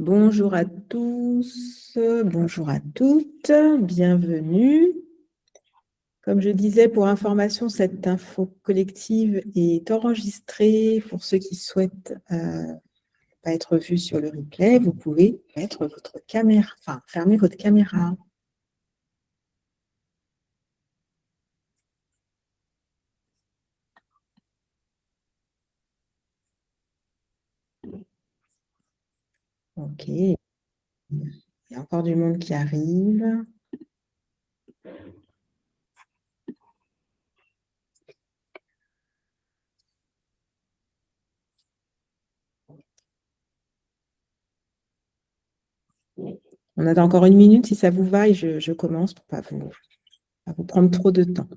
Bonjour à tous, bonjour à toutes, bienvenue. Comme je disais, pour information, cette info collective est enregistrée. Pour ceux qui souhaitent pas être vus sur le replay, vous pouvez mettre votre caméra, enfin, fermer votre caméra. Ok, il y a encore du monde qui arrive. On a encore une minute si ça vous va et je commence pour pas vous prendre trop de temps.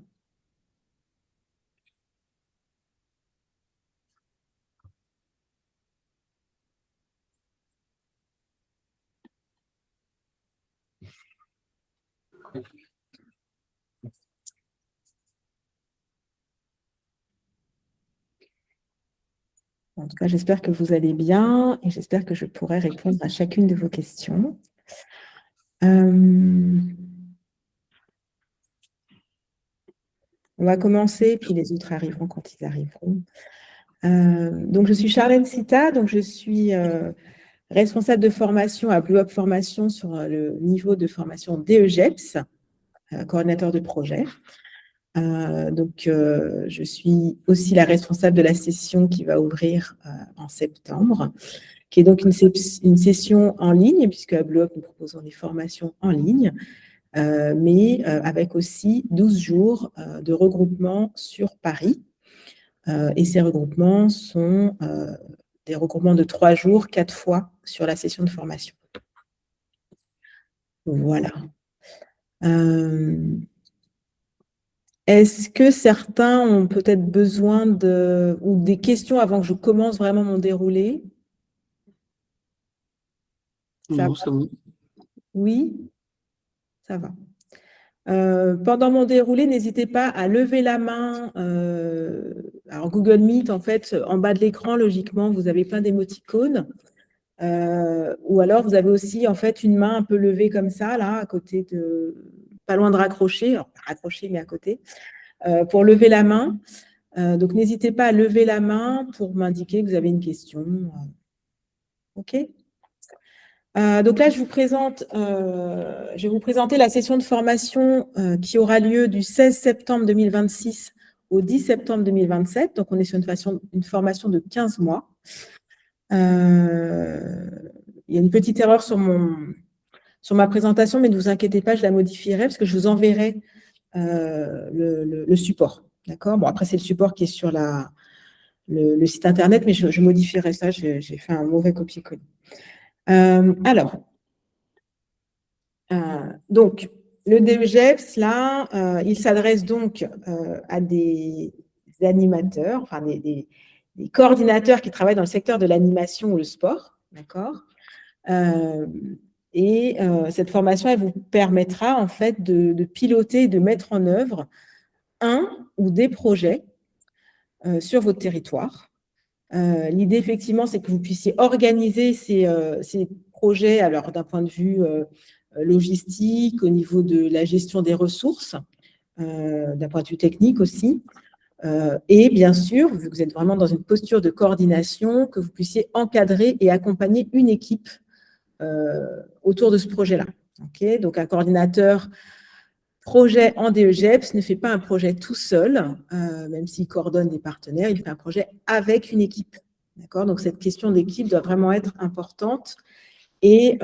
En tout cas, j'espère que vous allez bien et j'espère que je pourrai répondre à chacune de vos questions. On va commencer, puis les autres arriveront quand ils arriveront. Donc, je suis Charlène Sita, donc je suis responsable de formation à Blue Up Formation sur le niveau de formation DEGEPS, coordinateur de projet. Je suis aussi la responsable de la session qui va ouvrir en septembre, qui est donc une session en ligne, puisque à Blue Up, nous proposons des formations en ligne, mais avec aussi 12 jours de regroupement sur Paris. Et ces regroupements sont des regroupements de 3 jours, 4 fois sur la session de formation. Voilà. Est-ce que certains ont peut-être besoin ou des questions avant que je commence vraiment mon déroulé? Non, c'est bon. Oui, ça va. Pendant mon déroulé, n'hésitez pas à lever la main. Alors, Google Meet, en fait, en bas de l'écran, logiquement, vous avez plein d'émoticônes. Ou alors, vous avez aussi, en fait, une main un peu levée comme ça, là, à côté pas loin de raccrocher, alors pas raccrocher, mais à côté, pour lever la main. Donc, n'hésitez pas à lever la main pour m'indiquer que vous avez une question. OK ? Donc là, je vais vous présenter la session de formation qui aura lieu du 16 septembre 2026 au 10 septembre 2027. Donc, on est sur une formation de 15 mois. Il y a une petite erreur sur ma présentation, mais ne vous inquiétez pas, je la modifierai parce que je vous enverrai le support. D'accord ? Bon, après, c'est le support qui est sur le site internet, mais je modifierai ça. J'ai fait un mauvais copier-coller. Donc, le DEGEPS, là, il s'adresse donc à des animateurs, enfin des coordinateurs qui travaillent dans le secteur de l'animation ou le sport, d'accord ? Cette formation, elle vous permettra en fait de piloter, de mettre en œuvre un ou des projets sur votre territoire. L'idée, effectivement, c'est que vous puissiez organiser ces projets, alors d'un point de vue logistique, au niveau de la gestion des ressources, d'un point de vue technique aussi. Et bien sûr, vu que vous êtes vraiment dans une posture de coordination, que vous puissiez encadrer et accompagner une équipe autour de ce projet-là. Okay, donc, un coordinateur projet en DEGEPS ne fait pas un projet tout seul, même s'il coordonne des partenaires, il fait un projet avec une équipe. D'accord ? Donc, cette question d'équipe doit vraiment être importante et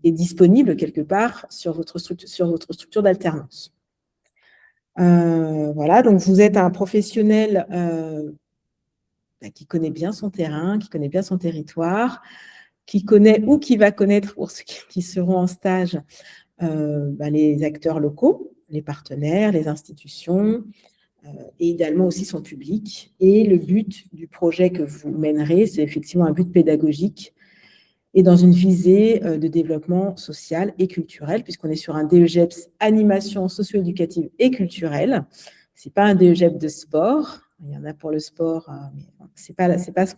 disponible quelque part sur votre structure d'alternance. Voilà, donc vous êtes un professionnel qui connaît bien son terrain, qui connaît bien son territoire, qui connaît ou qui va connaître, pour ceux qui seront en stage, les acteurs locaux, les partenaires, les institutions, et idéalement aussi son public. Et le but du projet que vous mènerez, c'est effectivement un but pédagogique et dans une visée de développement social et culturel, puisqu'on est sur un DEGEPS animation socio-éducative et culturelle. Ce n'est pas un DEGEPS de sport. Il y en a pour le sport, mais ce n'est pas ce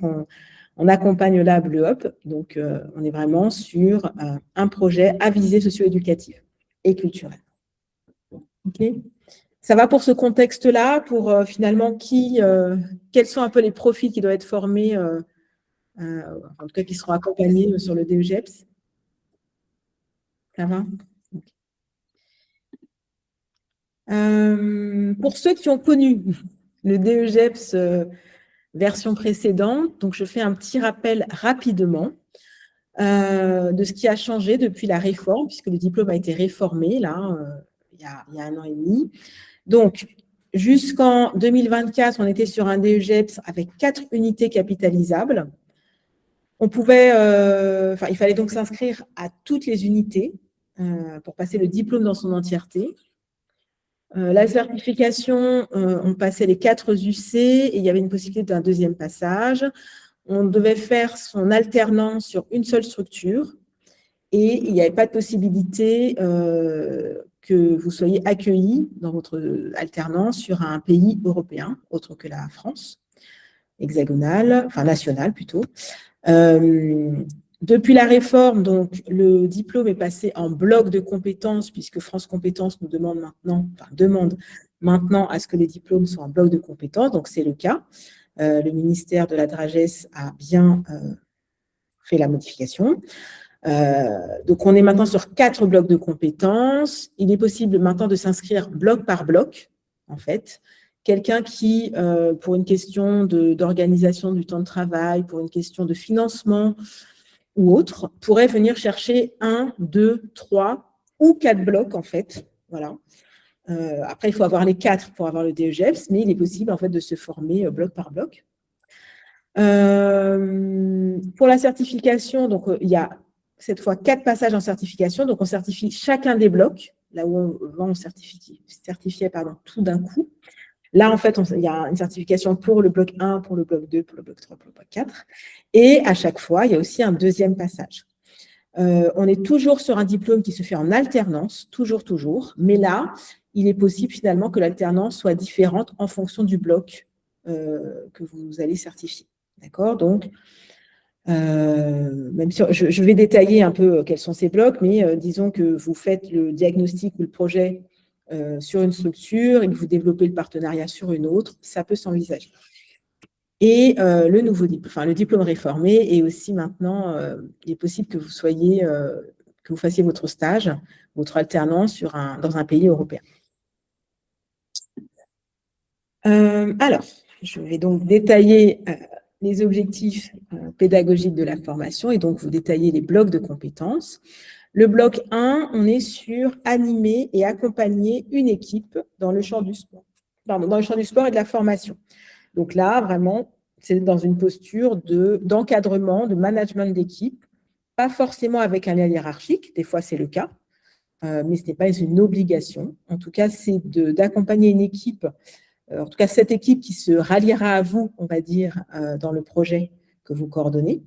On accompagne là Bleu Up, donc on est vraiment sur un projet à visée socio-éducative et culturelle. Ok. Ça va pour ce contexte-là, pour finalement quels sont un peu les profils qui doivent être formés, en tout cas qui seront accompagnés sur le DEGEPS. Ça va? Pour ceux qui ont connu le DEGEPS version précédente, donc je fais un petit rappel rapidement de ce qui a changé depuis la réforme, puisque le diplôme a été réformé là, il y a 1 an et demi. Donc, jusqu'en 2024, on était sur un DEGEPS avec 4 unités capitalisables. On pouvait, il fallait donc s'inscrire à toutes les unités pour passer le diplôme dans son entièreté. La certification, on passait les 4 UC et il y avait une possibilité d'un deuxième passage. On devait faire son alternance sur une seule structure et il n'y avait pas de possibilité que vous soyez accueilli dans votre alternance sur un pays européen, autre que la France, hexagonale, enfin nationale plutôt. Depuis la réforme, donc, le diplôme est passé en bloc de compétences, puisque France Compétences nous demande maintenant à ce que les diplômes soient en bloc de compétences, donc c'est le cas. Le ministère de la Dragesse a bien fait la modification. Donc, on est maintenant sur 4 blocs de compétences. Il est possible maintenant de s'inscrire bloc par bloc, en fait. Quelqu'un qui, pour une question d'organisation du temps de travail, pour une question de financement ou autre, pourrait venir chercher 1, 2, 3 ou 4 blocs, en fait. Voilà. Après, il faut avoir les 4 pour avoir le DEGEPS, mais il est possible, en fait, de se former bloc par bloc. Pour la certification, donc, il y a cette fois 4 passages en certification. Donc, on certifie chacun des blocs, là où on certifiait tout d'un coup. Là, en fait, il y a une certification pour le bloc 1, pour le bloc 2, pour le bloc 3, pour le bloc 4. Et à chaque fois, il y a aussi un deuxième passage. On est toujours sur un diplôme qui se fait en alternance, toujours. Mais là, il est possible finalement que l'alternance soit différente en fonction du bloc que vous allez certifier. D'accord? Donc, même si je vais détailler un peu quels sont ces blocs, mais disons que vous faites le diagnostic ou le projet sur une structure et que vous développez le partenariat sur une autre, ça peut s'envisager. Et le diplôme réformé est aussi maintenant, il est possible que vous fassiez votre stage, votre alternance dans un pays européen. Alors, je vais donc détailler les objectifs pédagogiques de la formation et donc vous détailler les blocs de compétences. Le bloc 1, on est sur animer et accompagner une équipe dans le champ du sport. Dans le champ du sport et de la formation. Donc là, vraiment, c'est dans une posture d'encadrement, de management d'équipe, pas forcément avec un lien hiérarchique, des fois c'est le cas, mais ce n'est pas une obligation. En tout cas, c'est d'accompagner une équipe, en tout cas cette équipe qui se ralliera à vous, on va dire, dans le projet que vous coordonnez.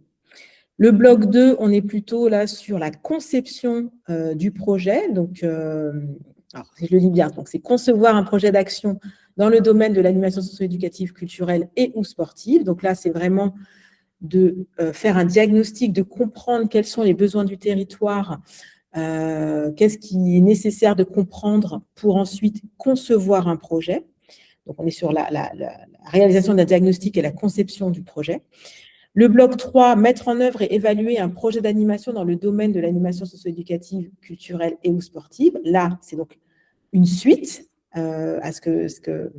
Le bloc 2, on est plutôt là sur la conception du projet. Donc, alors, si je le lis bien, c'est concevoir un projet d'action dans le domaine de l'animation socio-éducative, culturelle et ou sportive. Donc là, c'est vraiment de faire un diagnostic, de comprendre quels sont les besoins du territoire, qu'est-ce qui est nécessaire de comprendre pour ensuite concevoir un projet. Donc, on est sur la réalisation d'un diagnostic et la conception du projet. Le bloc 3, mettre en œuvre et évaluer un projet d'animation dans le domaine de l'animation socio-éducative, culturelle et ou sportive. Là, c'est donc une suite à ce que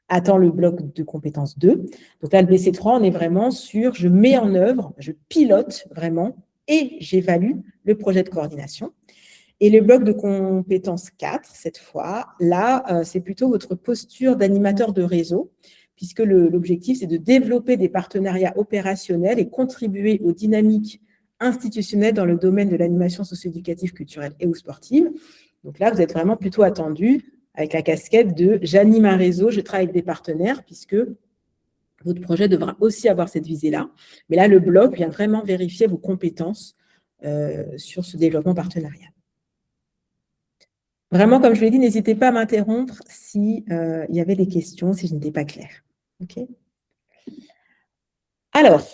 attend le bloc de compétences 2. Donc là, le BC3, on est vraiment sur je mets en œuvre, je pilote vraiment et j'évalue le projet de coordination. Et le bloc de compétences 4, cette fois, là, c'est plutôt votre posture d'animateur de réseau, puisque l'objectif, c'est de développer des partenariats opérationnels et contribuer aux dynamiques institutionnelles dans le domaine de l'animation socio-éducative, culturelle et ou sportive. Donc là, vous êtes vraiment plutôt attendu avec la casquette de « j'anime un réseau, je travaille avec des partenaires », puisque votre projet devra aussi avoir cette visée-là. Mais là, le bloc vient vraiment vérifier vos compétences sur ce développement partenarial. Vraiment, comme je l'ai dit, n'hésitez pas à m'interrompre s'il y avait des questions, si je n'étais pas claire. Okay. Alors,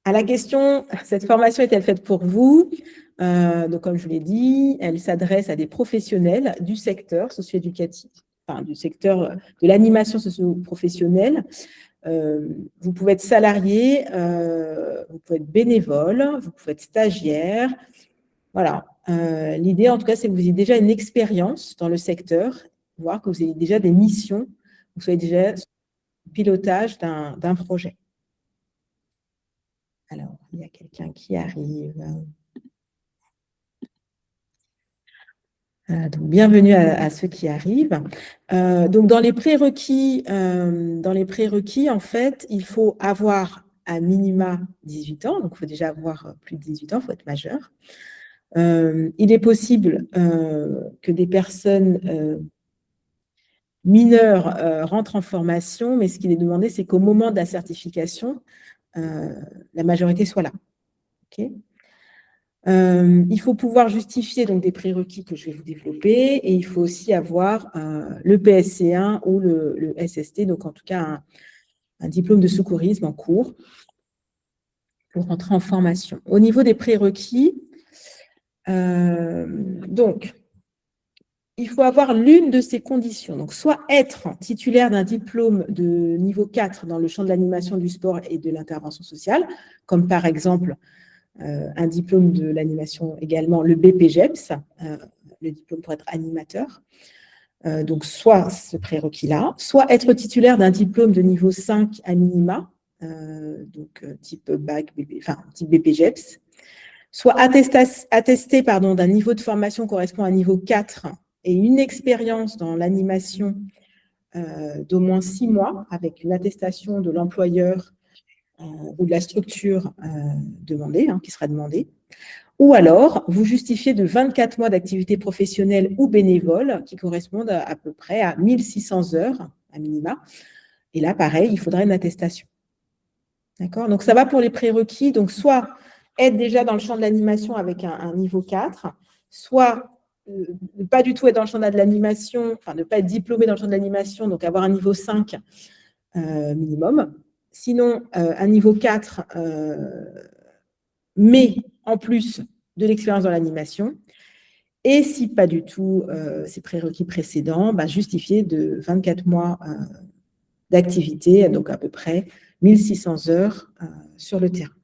À la question, cette formation est-elle faite pour vous? Donc, comme je vous l'ai dit, elle s'adresse à des professionnels du secteur socio-éducatif, enfin, du secteur de l'animation socio-professionnelle. Vous pouvez être salarié, vous pouvez être bénévole, vous pouvez être stagiaire. Voilà. L'idée, en tout cas, c'est que vous ayez déjà une expérience dans le secteur, voire que vous ayez déjà des missions, que vous soyez déjà sur le pilotage d'un projet. Alors, il y a quelqu'un qui arrive. Donc, bienvenue à ceux qui arrivent. Donc, dans les prérequis, en fait, il faut avoir à minima 18 ans. Donc, il faut déjà avoir plus de 18 ans, il faut être majeur. Il est possible que des personnes mineures rentrent en formation, mais ce qu'il est demandé, c'est qu'au moment de la certification, la majorité soit là. Okay. Il faut pouvoir justifier donc, des prérequis que je vais vous développer et il faut aussi avoir le PSC1 ou le SST, donc en tout cas un diplôme de secourisme en cours pour rentrer en formation. Au niveau des prérequis, donc, il faut avoir l'une de ces conditions. Donc, soit être titulaire d'un diplôme de niveau 4 dans le champ de l'animation du sport et de l'intervention sociale, comme par exemple un diplôme de l'animation également, le BPGEPS, le diplôme pour être animateur. Donc, soit ce prérequis-là, soit être titulaire d'un diplôme de niveau 5 à minima, donc type bac, type BPGEPS, soit attesté d'un niveau de formation correspondant à niveau 4 et une expérience dans l'animation d'au moins 6 mois avec une attestation de l'employeur ou de la structure demandée, qui sera demandée. Ou alors, vous justifiez de 24 mois d'activité professionnelle ou bénévole qui correspondent à peu près à 1600 heures à minima. Et là, pareil, il faudra une attestation. D'accord? Donc, ça va pour les prérequis. Donc, soit être déjà dans le champ de l'animation avec un niveau 4, soit ne pas du tout être dans le champ de l'animation, enfin, ne pas être diplômé dans le champ de l'animation, donc avoir un niveau 5 minimum. Sinon, un niveau 4, mais en plus de l'expérience dans l'animation. Et si pas du tout ces prérequis précédents, justifier de 24 mois d'activité, donc à peu près 1600 heures sur le terrain.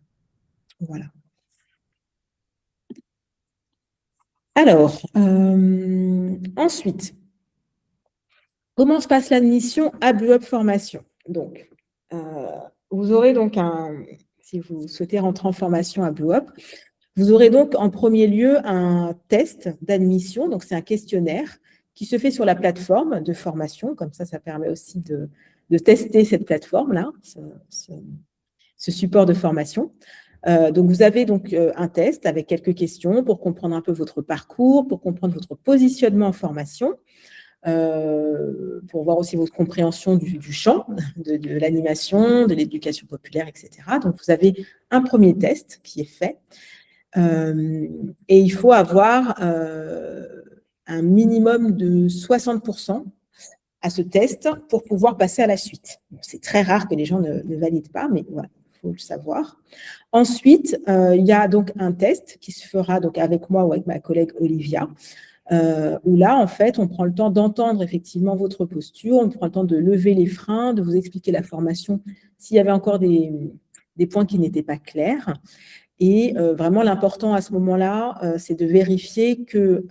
Voilà. Alors, ensuite, comment se passe l'admission à Blue Up Formation? Donc, vous aurez donc si vous souhaitez rentrer en formation à Blue Up, vous aurez donc en premier lieu un test d'admission, donc c'est un questionnaire qui se fait sur la plateforme de formation, comme ça permet aussi de tester cette plateforme-là, ce support de formation. Donc, vous avez donc un test avec quelques questions pour comprendre un peu votre parcours, pour comprendre votre positionnement en formation, pour voir aussi votre compréhension du champ, de l'animation, de l'éducation populaire, etc. Donc, vous avez un premier test qui est fait. Et il faut avoir un minimum de 60% à ce test pour pouvoir passer à la suite. C'est très rare que les gens ne valident pas, mais voilà, il faut le savoir. Ensuite, il y a donc un test qui se fera donc avec moi ou avec ma collègue Olivia, où là, en fait, on prend le temps d'entendre effectivement votre posture, on prend le temps de lever les freins, de vous expliquer la formation s'il y avait encore des points qui n'étaient pas clairs. Et vraiment, l'important à ce moment-là, c'est de vérifier que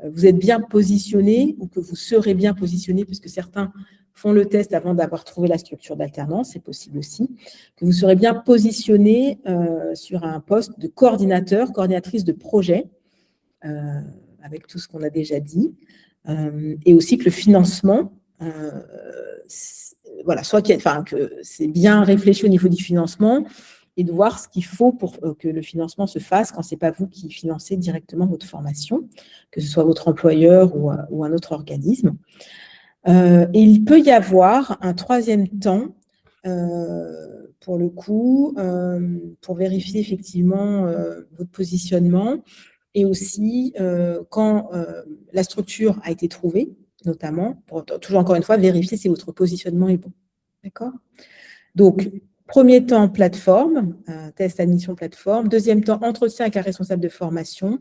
vous êtes bien positionné ou que vous serez bien positionné, puisque certains font le test avant d'avoir trouvé la structure d'alternance, c'est possible aussi, que vous serez bien positionné sur un poste de coordinateur, coordinatrice de projet, avec tout ce qu'on a déjà dit, et aussi que le financement, voilà, que c'est bien réfléchi au niveau du financement, et de voir ce qu'il faut pour que le financement se fasse quand ce n'est pas vous qui financez directement votre formation, que ce soit votre employeur ou un autre organisme. Et il peut y avoir un troisième temps, pour le coup, pour vérifier effectivement votre positionnement, et aussi quand la structure a été trouvée, notamment, pour toujours encore une fois vérifier si votre positionnement est bon. D'accord ? Donc, Premier temps, plateforme, test admission plateforme. Deuxième temps, entretien avec la responsable de formation.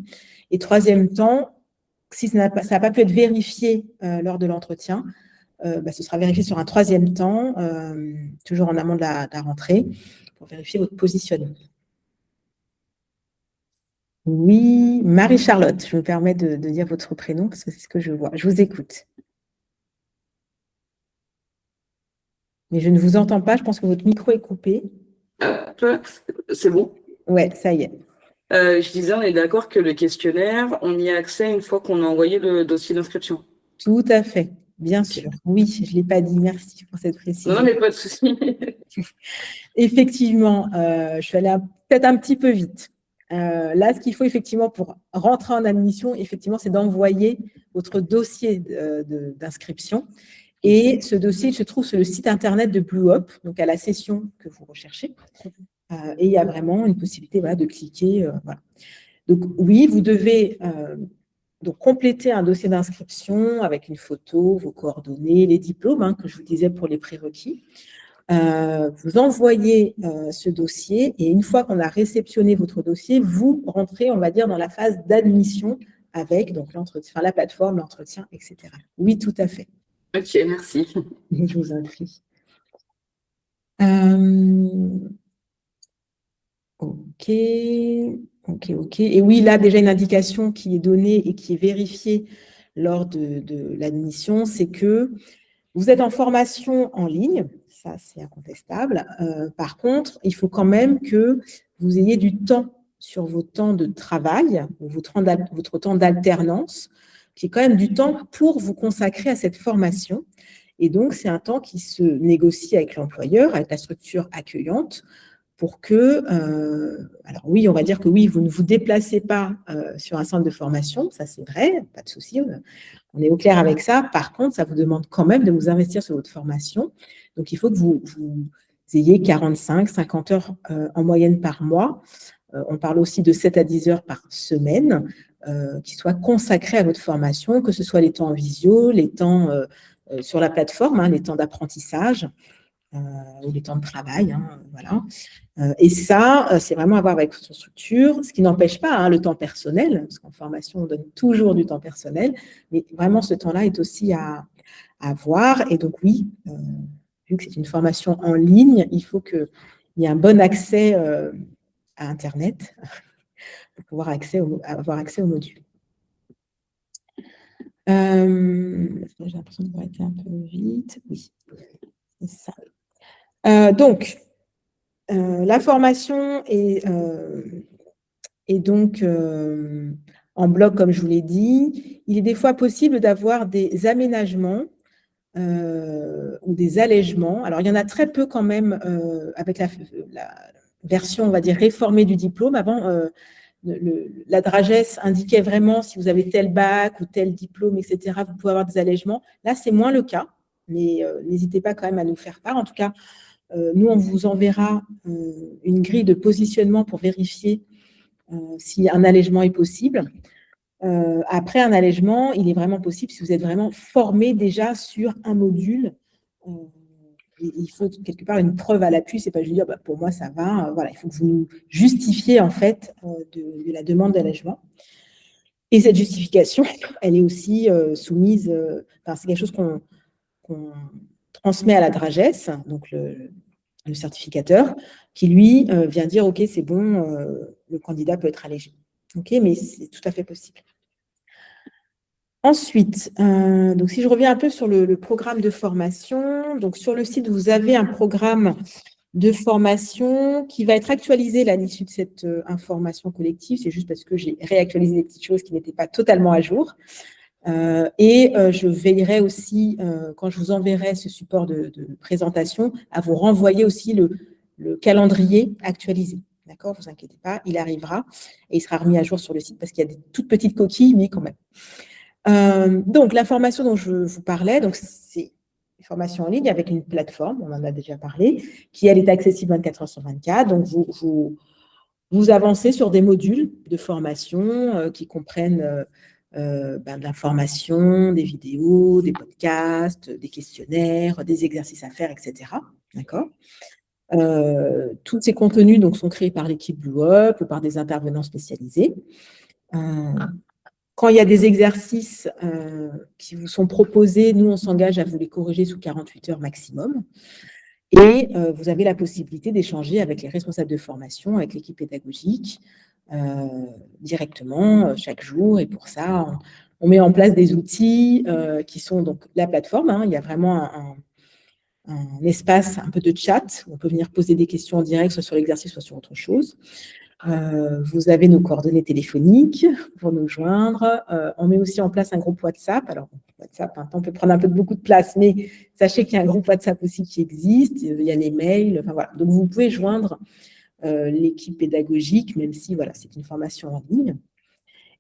Et troisième temps, si ça n'a pas pu être vérifié lors de l'entretien, ce sera vérifié sur un troisième temps, toujours en amont de la rentrée, pour vérifier votre positionnement. Oui, Marie-Charlotte, je me permets de dire votre prénom parce que c'est ce que je vois. Je vous écoute. Mais je ne vous entends pas, je pense que votre micro est coupé. C'est bon. Ouais, ça y est. Je disais, on est d'accord que le questionnaire, on y a accès une fois qu'on a envoyé le dossier d'inscription. Tout à fait, bien sûr. Oui, je ne l'ai pas dit, merci pour cette précision. Non, mais pas de souci. Effectivement, je suis allée peut-être un petit peu vite. Là, ce qu'il faut effectivement pour rentrer en admission, effectivement, c'est d'envoyer votre dossier d'inscription. Et ce dossier se trouve sur le site internet de BlueHop, donc à la session que vous recherchez. Et il y a vraiment une possibilité de cliquer. Voilà. Donc oui, vous devez donc compléter un dossier d'inscription avec une photo, vos coordonnées, les diplômes, que je vous disais pour les prérequis. Vous envoyez ce dossier et une fois qu'on a réceptionné votre dossier, vous rentrez, on va dire, dans la phase d'admission avec donc l'entretien, la plateforme, l'entretien, etc. Oui, tout à fait. Ok, merci. Je vous en prie. Ok. Et oui, là, déjà une indication qui est donnée et qui est vérifiée lors de l'admission, c'est que vous êtes en formation en ligne, ça c'est incontestable. Par contre, il faut quand même que vous ayez du temps sur vos temps de travail, votre temps d'alternance, qui est quand même du temps pour vous consacrer à cette formation. Et donc, c'est un temps qui se négocie avec l'employeur, avec la structure accueillante, pour que, alors oui, on va dire que oui, vous ne vous déplacez pas sur un centre de formation, ça c'est vrai, pas de souci, on est au clair avec ça. Par contre, ça vous demande quand même de vous investir sur votre formation. Donc, il faut que vous ayez 45, 50 heures en moyenne par mois. On parle aussi de 7 à 10 heures par semaine qui soient consacrées à votre formation, que ce soit les temps en visio, les temps sur la plateforme, les temps d'apprentissage ou les temps de travail. Voilà. Et ça, c'est vraiment à voir avec votre structure, ce qui n'empêche pas le temps personnel, parce qu'en formation, on donne toujours du temps personnel, mais vraiment, ce temps-là est aussi à voir. Et donc, oui, vu que c'est une formation en ligne, il faut qu'il y ait un bon accès à Internet pour pouvoir avoir accès au module. J'ai l'impression d'avoir été un peu vite. Oui, c'est ça. Donc, la formation est donc en bloc, comme je vous l'ai dit. Il est des fois possible d'avoir des aménagements ou des allègements. Alors, il y en a très peu quand même avec la version, on va dire, réformée du diplôme. Avant, la Drages indiquait vraiment si vous avez tel bac ou tel diplôme, etc., vous pouvez avoir des allègements. Là, c'est moins le cas, mais n'hésitez pas quand même à nous faire part. En tout cas, nous, on vous enverra une grille de positionnement pour vérifier si un allègement est possible. Après un allègement, il est vraiment possible si vous êtes vraiment formé déjà sur un module. Il faut quelque part une preuve à l'appui. C'est pas juste dire pour moi ça va. Voilà, il faut que vous nous justifiez en fait de la demande d'allègement. Et cette justification, elle est aussi soumise. C'est quelque chose qu'on transmet à la Drages, donc le certificateur, qui lui vient dire ok c'est bon, le candidat peut être allégé. Ok, mais c'est tout à fait possible. Ensuite, donc si je reviens un peu sur le programme de formation, donc sur le site, vous avez un programme de formation qui va être actualisé à l'issue de cette information collective. C'est juste parce que j'ai réactualisé des petites choses qui n'étaient pas totalement à jour. Et je veillerai aussi, quand je vous enverrai ce support de présentation, à vous renvoyer aussi le calendrier actualisé. D'accord, vous inquiétez pas, il arrivera et il sera remis à jour sur le site parce qu'il y a des toutes petites coquilles, mais quand même. Donc, la formation dont je vous parlais, donc c'est une formation en ligne avec une plateforme, on en a déjà parlé, qui elle est accessible 24 heures sur 24. Donc, vous avancez sur des modules de formation qui comprennent de l'information, des vidéos, des podcasts, des questionnaires, des exercices à faire, etc. D'accord ? Tous ces contenus donc, sont créés par l'équipe Blue Up ou par des intervenants spécialisés. Quand il y a des exercices qui vous sont proposés, nous, on s'engage à vous les corriger sous 48 heures maximum. Et vous avez la possibilité d'échanger avec les responsables de formation, avec l'équipe pédagogique, directement, chaque jour. Et pour ça, on met en place des outils qui sont donc la plateforme. Il y a vraiment un espace un peu de chat où on peut venir poser des questions en direct, soit sur l'exercice, soit sur autre chose. Vous avez nos coordonnées téléphoniques pour nous joindre. On met aussi en place un groupe WhatsApp. Alors, WhatsApp, on peut prendre beaucoup de place, mais sachez qu'il y a un groupe WhatsApp aussi qui existe. Il y a les mails. Enfin, voilà. Donc, vous pouvez joindre l'équipe pédagogique, même si c'est une formation en ligne.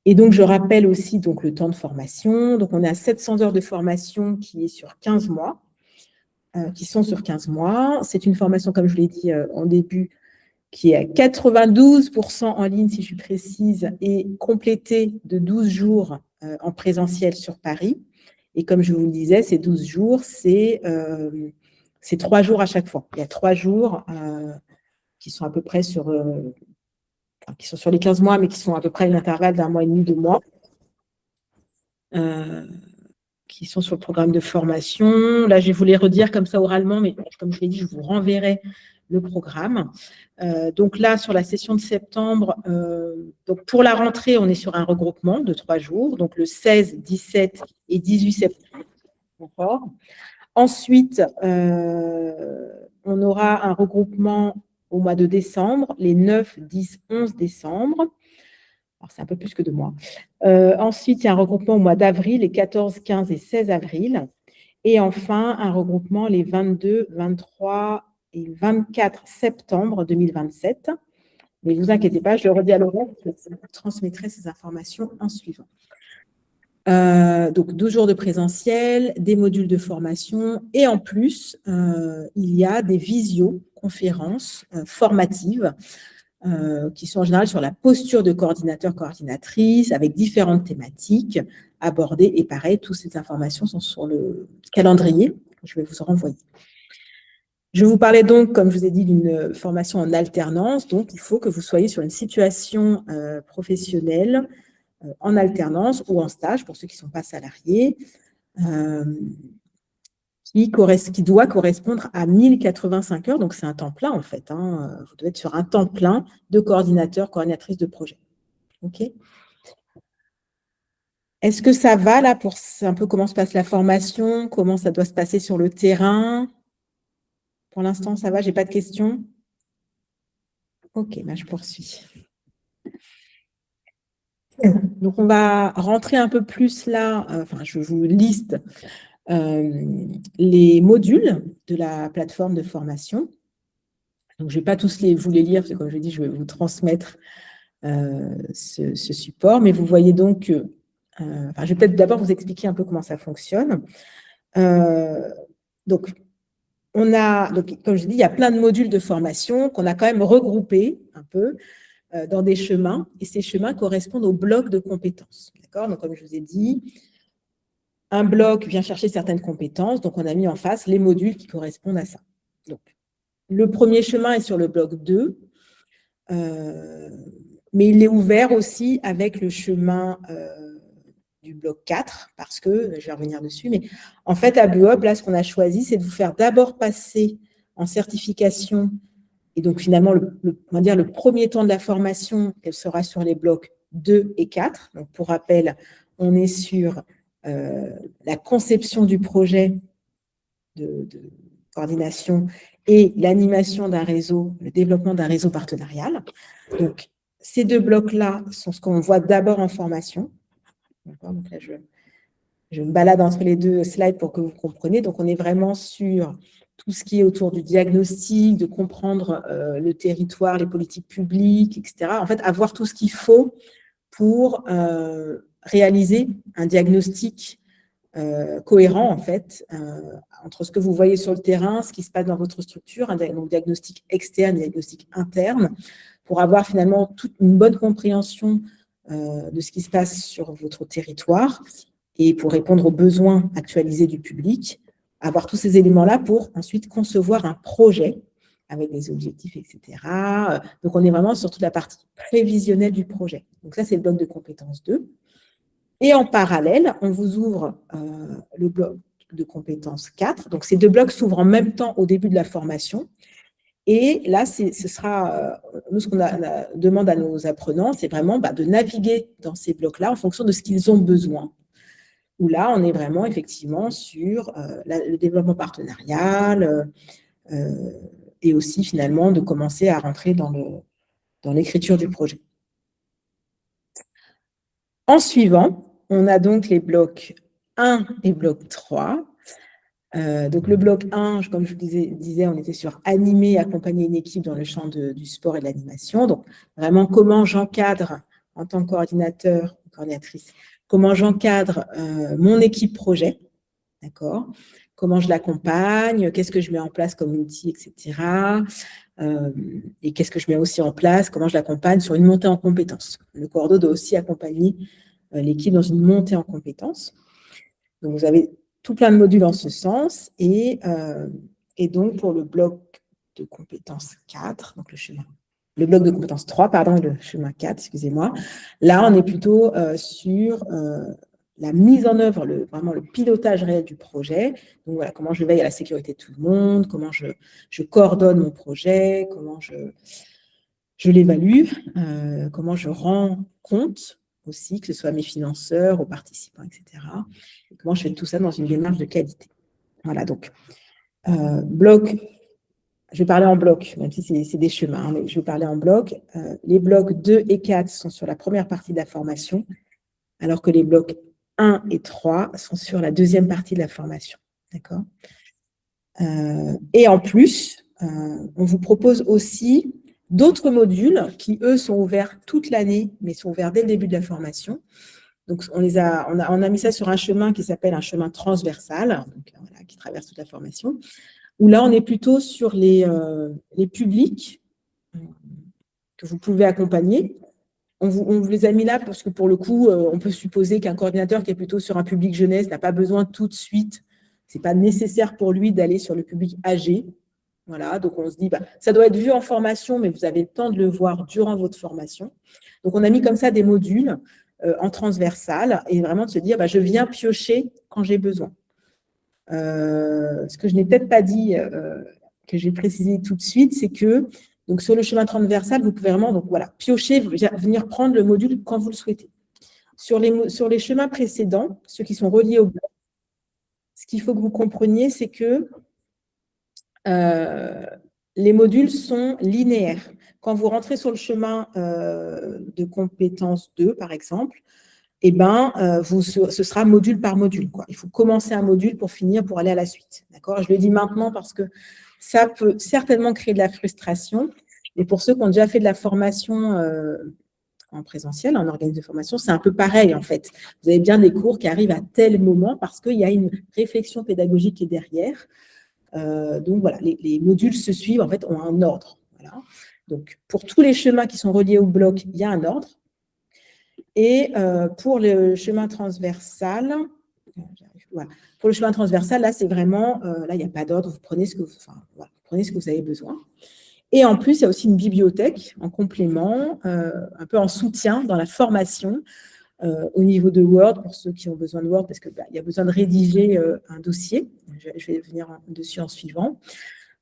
Et donc, je rappelle aussi donc, le temps de formation. Donc, on a 700 heures de formation qui est sur 15 mois. Qui sont sur 15 mois. C'est une formation, comme je l'ai dit en début, qui est à 92% en ligne, si je suis précise, et complétée de 12 jours en présentiel sur Paris. Et comme je vous le disais, ces 12 jours, c'est 3 jours à chaque fois. Il y a 3 jours qui sont à peu près qui sont sur les 15 mois, mais qui sont à peu près à un intervalle d'1 mois et demi, 2 mois. Qui sont sur le programme de formation. Là, je vais vous les redire comme ça oralement, mais comme je l'ai dit, je vous renverrai le programme. Donc là, sur la session de septembre, donc pour la rentrée, on est sur un regroupement de 3 jours, donc le 16, 17 et 18 septembre. D'accord. Ensuite, on aura un regroupement au mois de décembre, les 9, 10, 11 décembre. Alors, c'est un peu plus que 2 mois. Ensuite, il y a un regroupement au mois d'avril, les 14, 15 et 16 avril. Et enfin, un regroupement les 22, 23 et 24 septembre 2027. Mais ne vous inquiétez pas, je le redis à Laurent, je vous transmettrai ces informations en suivant. Donc, 12 jours de présentiel, des modules de formation et en plus, il y a des visioconférences formatives qui sont en général sur la posture de coordinateur, coordinatrice, avec différentes thématiques abordées. Et pareil, toutes ces informations sont sur le calendrier que je vais vous renvoyer. Je vous parlais donc, comme je vous ai dit, d'une formation en alternance. Donc, il faut que vous soyez sur une situation professionnelle en alternance ou en stage, pour ceux qui ne sont pas salariés, qui doit correspondre à 1085 heures, donc c'est un temps plein en fait. Vous devez être sur un temps plein de coordinateur, coordinatrice de projet. OK ? Est-ce que ça va là pour un peu comment se passe la formation, comment ça doit se passer sur le terrain? Pour l'instant, ça va, j'ai pas de questions? OK, je poursuis. Donc, on va rentrer un peu plus là, je vous liste les modules de la plateforme de formation. Donc, je ne vais pas tous vous les lire, parce que comme je l'ai dit, je vais vous transmettre ce support. Mais vous voyez donc que, je vais peut-être d'abord vous expliquer un peu comment ça fonctionne. Donc, comme je dis, il y a plein de modules de formation qu'on a quand même regroupés un peu dans des chemins. Et ces chemins correspondent aux blocs de compétences. D'accord ? Donc, comme je vous ai dit, un bloc vient chercher certaines compétences, donc on a mis en face les modules qui correspondent à ça. Donc, le premier chemin est sur le bloc 2, mais il est ouvert aussi avec le chemin du bloc 4, parce que, je vais revenir dessus, mais en fait, à Blue Up, là, ce qu'on a choisi, c'est de vous faire d'abord passer en certification, et donc finalement, on va dire le premier temps de la formation, elle sera sur les blocs 2 et 4. Donc, pour rappel, on est sur la conception du projet de coordination et l'animation d'un réseau, le développement d'un réseau partenarial. Donc, ces 2 blocs-là sont ce qu'on voit d'abord en formation. Donc là, je me balade entre les 2 slides pour que vous compreniez. Donc, on est vraiment sur tout ce qui est autour du diagnostic, de comprendre le territoire, les politiques publiques, etc. En fait, avoir tout ce qu'il faut pour réaliser un diagnostic cohérent, en fait, entre ce que vous voyez sur le terrain, ce qui se passe dans votre structure, donc diagnostic externe, diagnostic interne, pour avoir finalement toute une bonne compréhension de ce qui se passe sur votre territoire et pour répondre aux besoins actualisés du public, avoir tous ces éléments-là pour ensuite concevoir un projet avec des objectifs, etc. Donc, on est vraiment sur toute la partie prévisionnelle du projet. Donc, ça, c'est le bloc de compétences 2. Et en parallèle, on vous ouvre le bloc de compétences 4. Donc, ces deux blocs s'ouvrent en même temps au début de la formation. Et là, ce sera, nous, ce qu'on demande à nos apprenants, c'est vraiment de naviguer dans ces blocs-là en fonction de ce qu'ils ont besoin. Où là, on est vraiment effectivement sur le développement partenarial et aussi finalement de commencer à rentrer dans l'écriture du projet. En suivant, on a donc les blocs 1 et bloc 3. Donc, le bloc 1, comme je vous disais, on était sur animer, accompagner une équipe dans le champ du sport et de l'animation. Donc, vraiment, comment j'encadre en tant que coordinateur ou coordinatrice, comment j'encadre mon équipe projet, d'accord? Comment je l'accompagne, qu'est-ce que je mets en place comme outil, etc. Et qu'est-ce que je mets aussi en place, comment je l'accompagne sur une montée en compétences. Le coordo doit aussi accompagner l'équipe dans une montée en compétences. Donc, vous avez tout plein de modules en ce sens. Et donc, pour le bloc de compétences 4, donc le bloc de compétences 3, pardon, le chemin 4, excusez-moi. Là, on est plutôt sur la mise en œuvre, vraiment le pilotage réel du projet. Donc, voilà, comment je veille à la sécurité de tout le monde, comment je coordonne mon projet, comment je l'évalue, comment je rends compte aussi, que ce soit à mes financeurs, aux participants, etc. Et comment je fais tout ça dans une démarche de qualité. Voilà, donc, bloc, je vais parler en bloc, même si c'est des chemins, hein, mais je vais parler en bloc. Les blocs 2 et 4 sont sur la première partie de la formation, alors que les blocs 1 et 3 sont sur la deuxième partie de la formation. D'accord ? Et en plus, on vous propose aussi d'autres modules qui, eux, sont ouverts toute l'année, mais sont ouverts dès le début de la formation. Donc, on a mis ça sur un chemin qui s'appelle un chemin transversal, donc, voilà, qui traverse toute la formation, où là, on est plutôt sur les publics que vous pouvez accompagner. On vous les a mis là parce que, pour le coup, on peut supposer qu'un coordinateur qui est plutôt sur un public jeunesse n'a pas besoin tout de suite, ce n'est pas nécessaire pour lui d'aller sur le public âgé. Voilà, donc on se dit, ça doit être vu en formation, mais vous avez le temps de le voir durant votre formation. Donc, on a mis comme ça des modules en transversal et vraiment de se dire, je viens piocher quand j'ai besoin. Ce que je n'ai peut-être pas dit, que je vais préciser tout de suite, c'est que donc, sur le chemin transversal, vous pouvez vraiment piocher, venir prendre le module quand vous le souhaitez. Sur les chemins précédents, ceux qui sont reliés au bloc, ce qu'il faut que vous compreniez, c'est que les modules sont linéaires. Quand vous rentrez sur le chemin de compétence 2, par exemple, ce sera module par module, quoi. Il faut commencer un module pour finir, pour aller à la suite. D'accord ? Je le dis maintenant parce que ça peut certainement créer de la frustration. Et pour ceux qui ont déjà fait de la formation en présentiel, en organisme de formation, c'est un peu pareil, en fait. Vous avez bien des cours qui arrivent à tel moment parce qu'il y a une réflexion pédagogique qui est derrière. Donc, voilà, les modules se suivent, en fait, ont un ordre. Voilà. Donc, pour tous les chemins qui sont reliés au bloc, il y a un ordre. Et pour le chemin transversal, pour le chemin transversal, là, c'est vraiment, là, il n'y a pas d'ordre, vous prenez ce que vous avez besoin. Et en plus, il y a aussi une bibliothèque en complément, un peu en soutien dans la formation au niveau de Word, pour ceux qui ont besoin de Word, parce qu'il y a besoin de rédiger un dossier. Je vais venir dessus en suivant.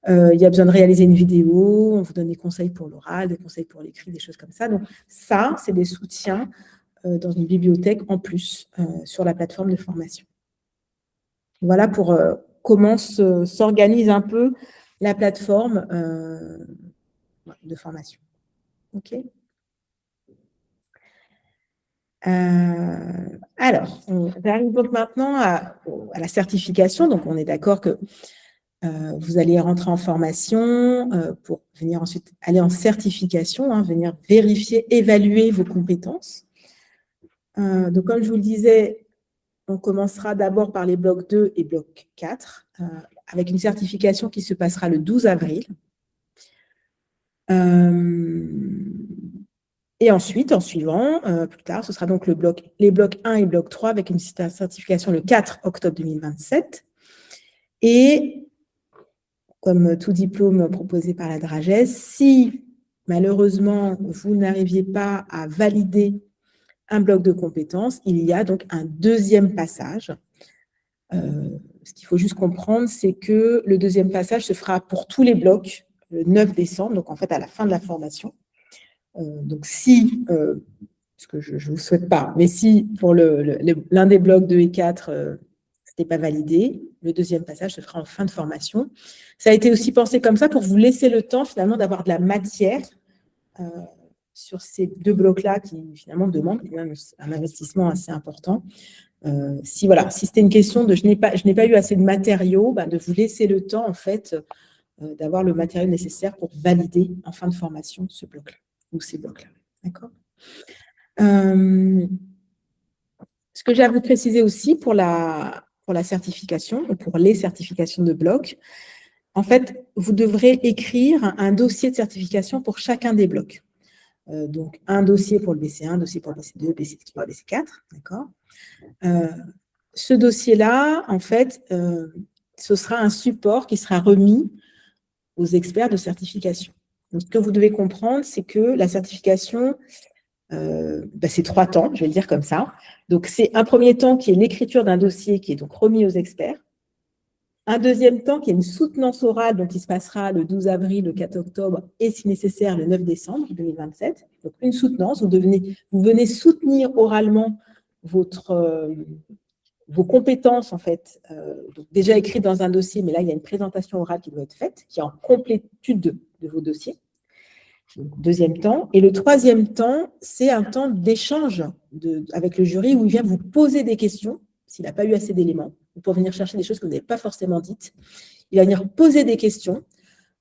Il y a besoin de réaliser une vidéo, on vous donne des conseils pour l'oral, des conseils pour l'écrit, des choses comme ça. Donc, ça, c'est des soutiens dans une bibliothèque en plus sur la plateforme de formation. Voilà pour comment s'organise un peu la plateforme de formation. OK. Alors, on arrive donc maintenant à la certification. Donc, on est d'accord que vous allez rentrer en formation pour venir ensuite aller en certification, venir vérifier, évaluer vos compétences. Donc, comme je vous le disais, on commencera d'abord par les blocs 2 et bloc 4, avec une certification qui se passera le 12 avril. Et ensuite, en suivant, plus tard, ce sera donc les blocs 1 et bloc 3 avec une certification le 4 octobre 2027. Et comme tout diplôme proposé par la Dragès. Si, malheureusement, vous n'arriviez pas à valider un bloc de compétences, il y a donc un deuxième passage. Ce qu'il faut juste comprendre, c'est que le deuxième passage se fera pour tous les blocs le 9 décembre, donc en fait à la fin de la formation. Donc si, ce que je ne vous souhaite pas, mais si pour l'un des blocs 2 et 4, ce n'était pas validé, le deuxième passage se fera en fin de formation. Ça a été aussi pensé comme ça pour vous laisser le temps finalement d'avoir de la matière sur ces deux blocs-là qui finalement demandent quand même un investissement assez important. Si c'était une question de je n'ai pas eu assez de matériaux, de vous laisser le temps en fait d'avoir le matériel nécessaire pour valider en fin de formation ce bloc-là ou ces blocs-là. D'accord. Ce que j'ai à vous préciser aussi pour la certification ou pour les certifications de blocs, en fait, vous devrez écrire un dossier de certification pour chacun des blocs. Donc, un dossier pour le BC1, un dossier pour le BC2, BC3, BC4, d'accord. Ce dossier-là, en fait, ce sera un support qui sera remis aux experts de certification. Donc, ce que vous devez comprendre, c'est que la certification, c'est 3 temps, je vais le dire comme ça. Donc, c'est un premier temps qui est l'écriture d'un dossier qui est donc remis aux experts. Un deuxième temps qui est une soutenance orale, donc qui se passera le 12 avril, le 4 octobre et, si nécessaire, le 9 décembre 2027. Donc, une soutenance, vous venez soutenir oralement vos compétences, en fait, donc déjà écrites dans un dossier, mais là, il y a une présentation orale qui doit être faite, qui est en complétude de vos dossiers. Donc, deuxième temps. Et le troisième temps, c'est un temps d'échange avec le jury où il vient vous poser des questions, s'il n'a pas eu assez d'éléments, pour venir chercher des choses que vous n'avez pas forcément dites. Il va venir poser des questions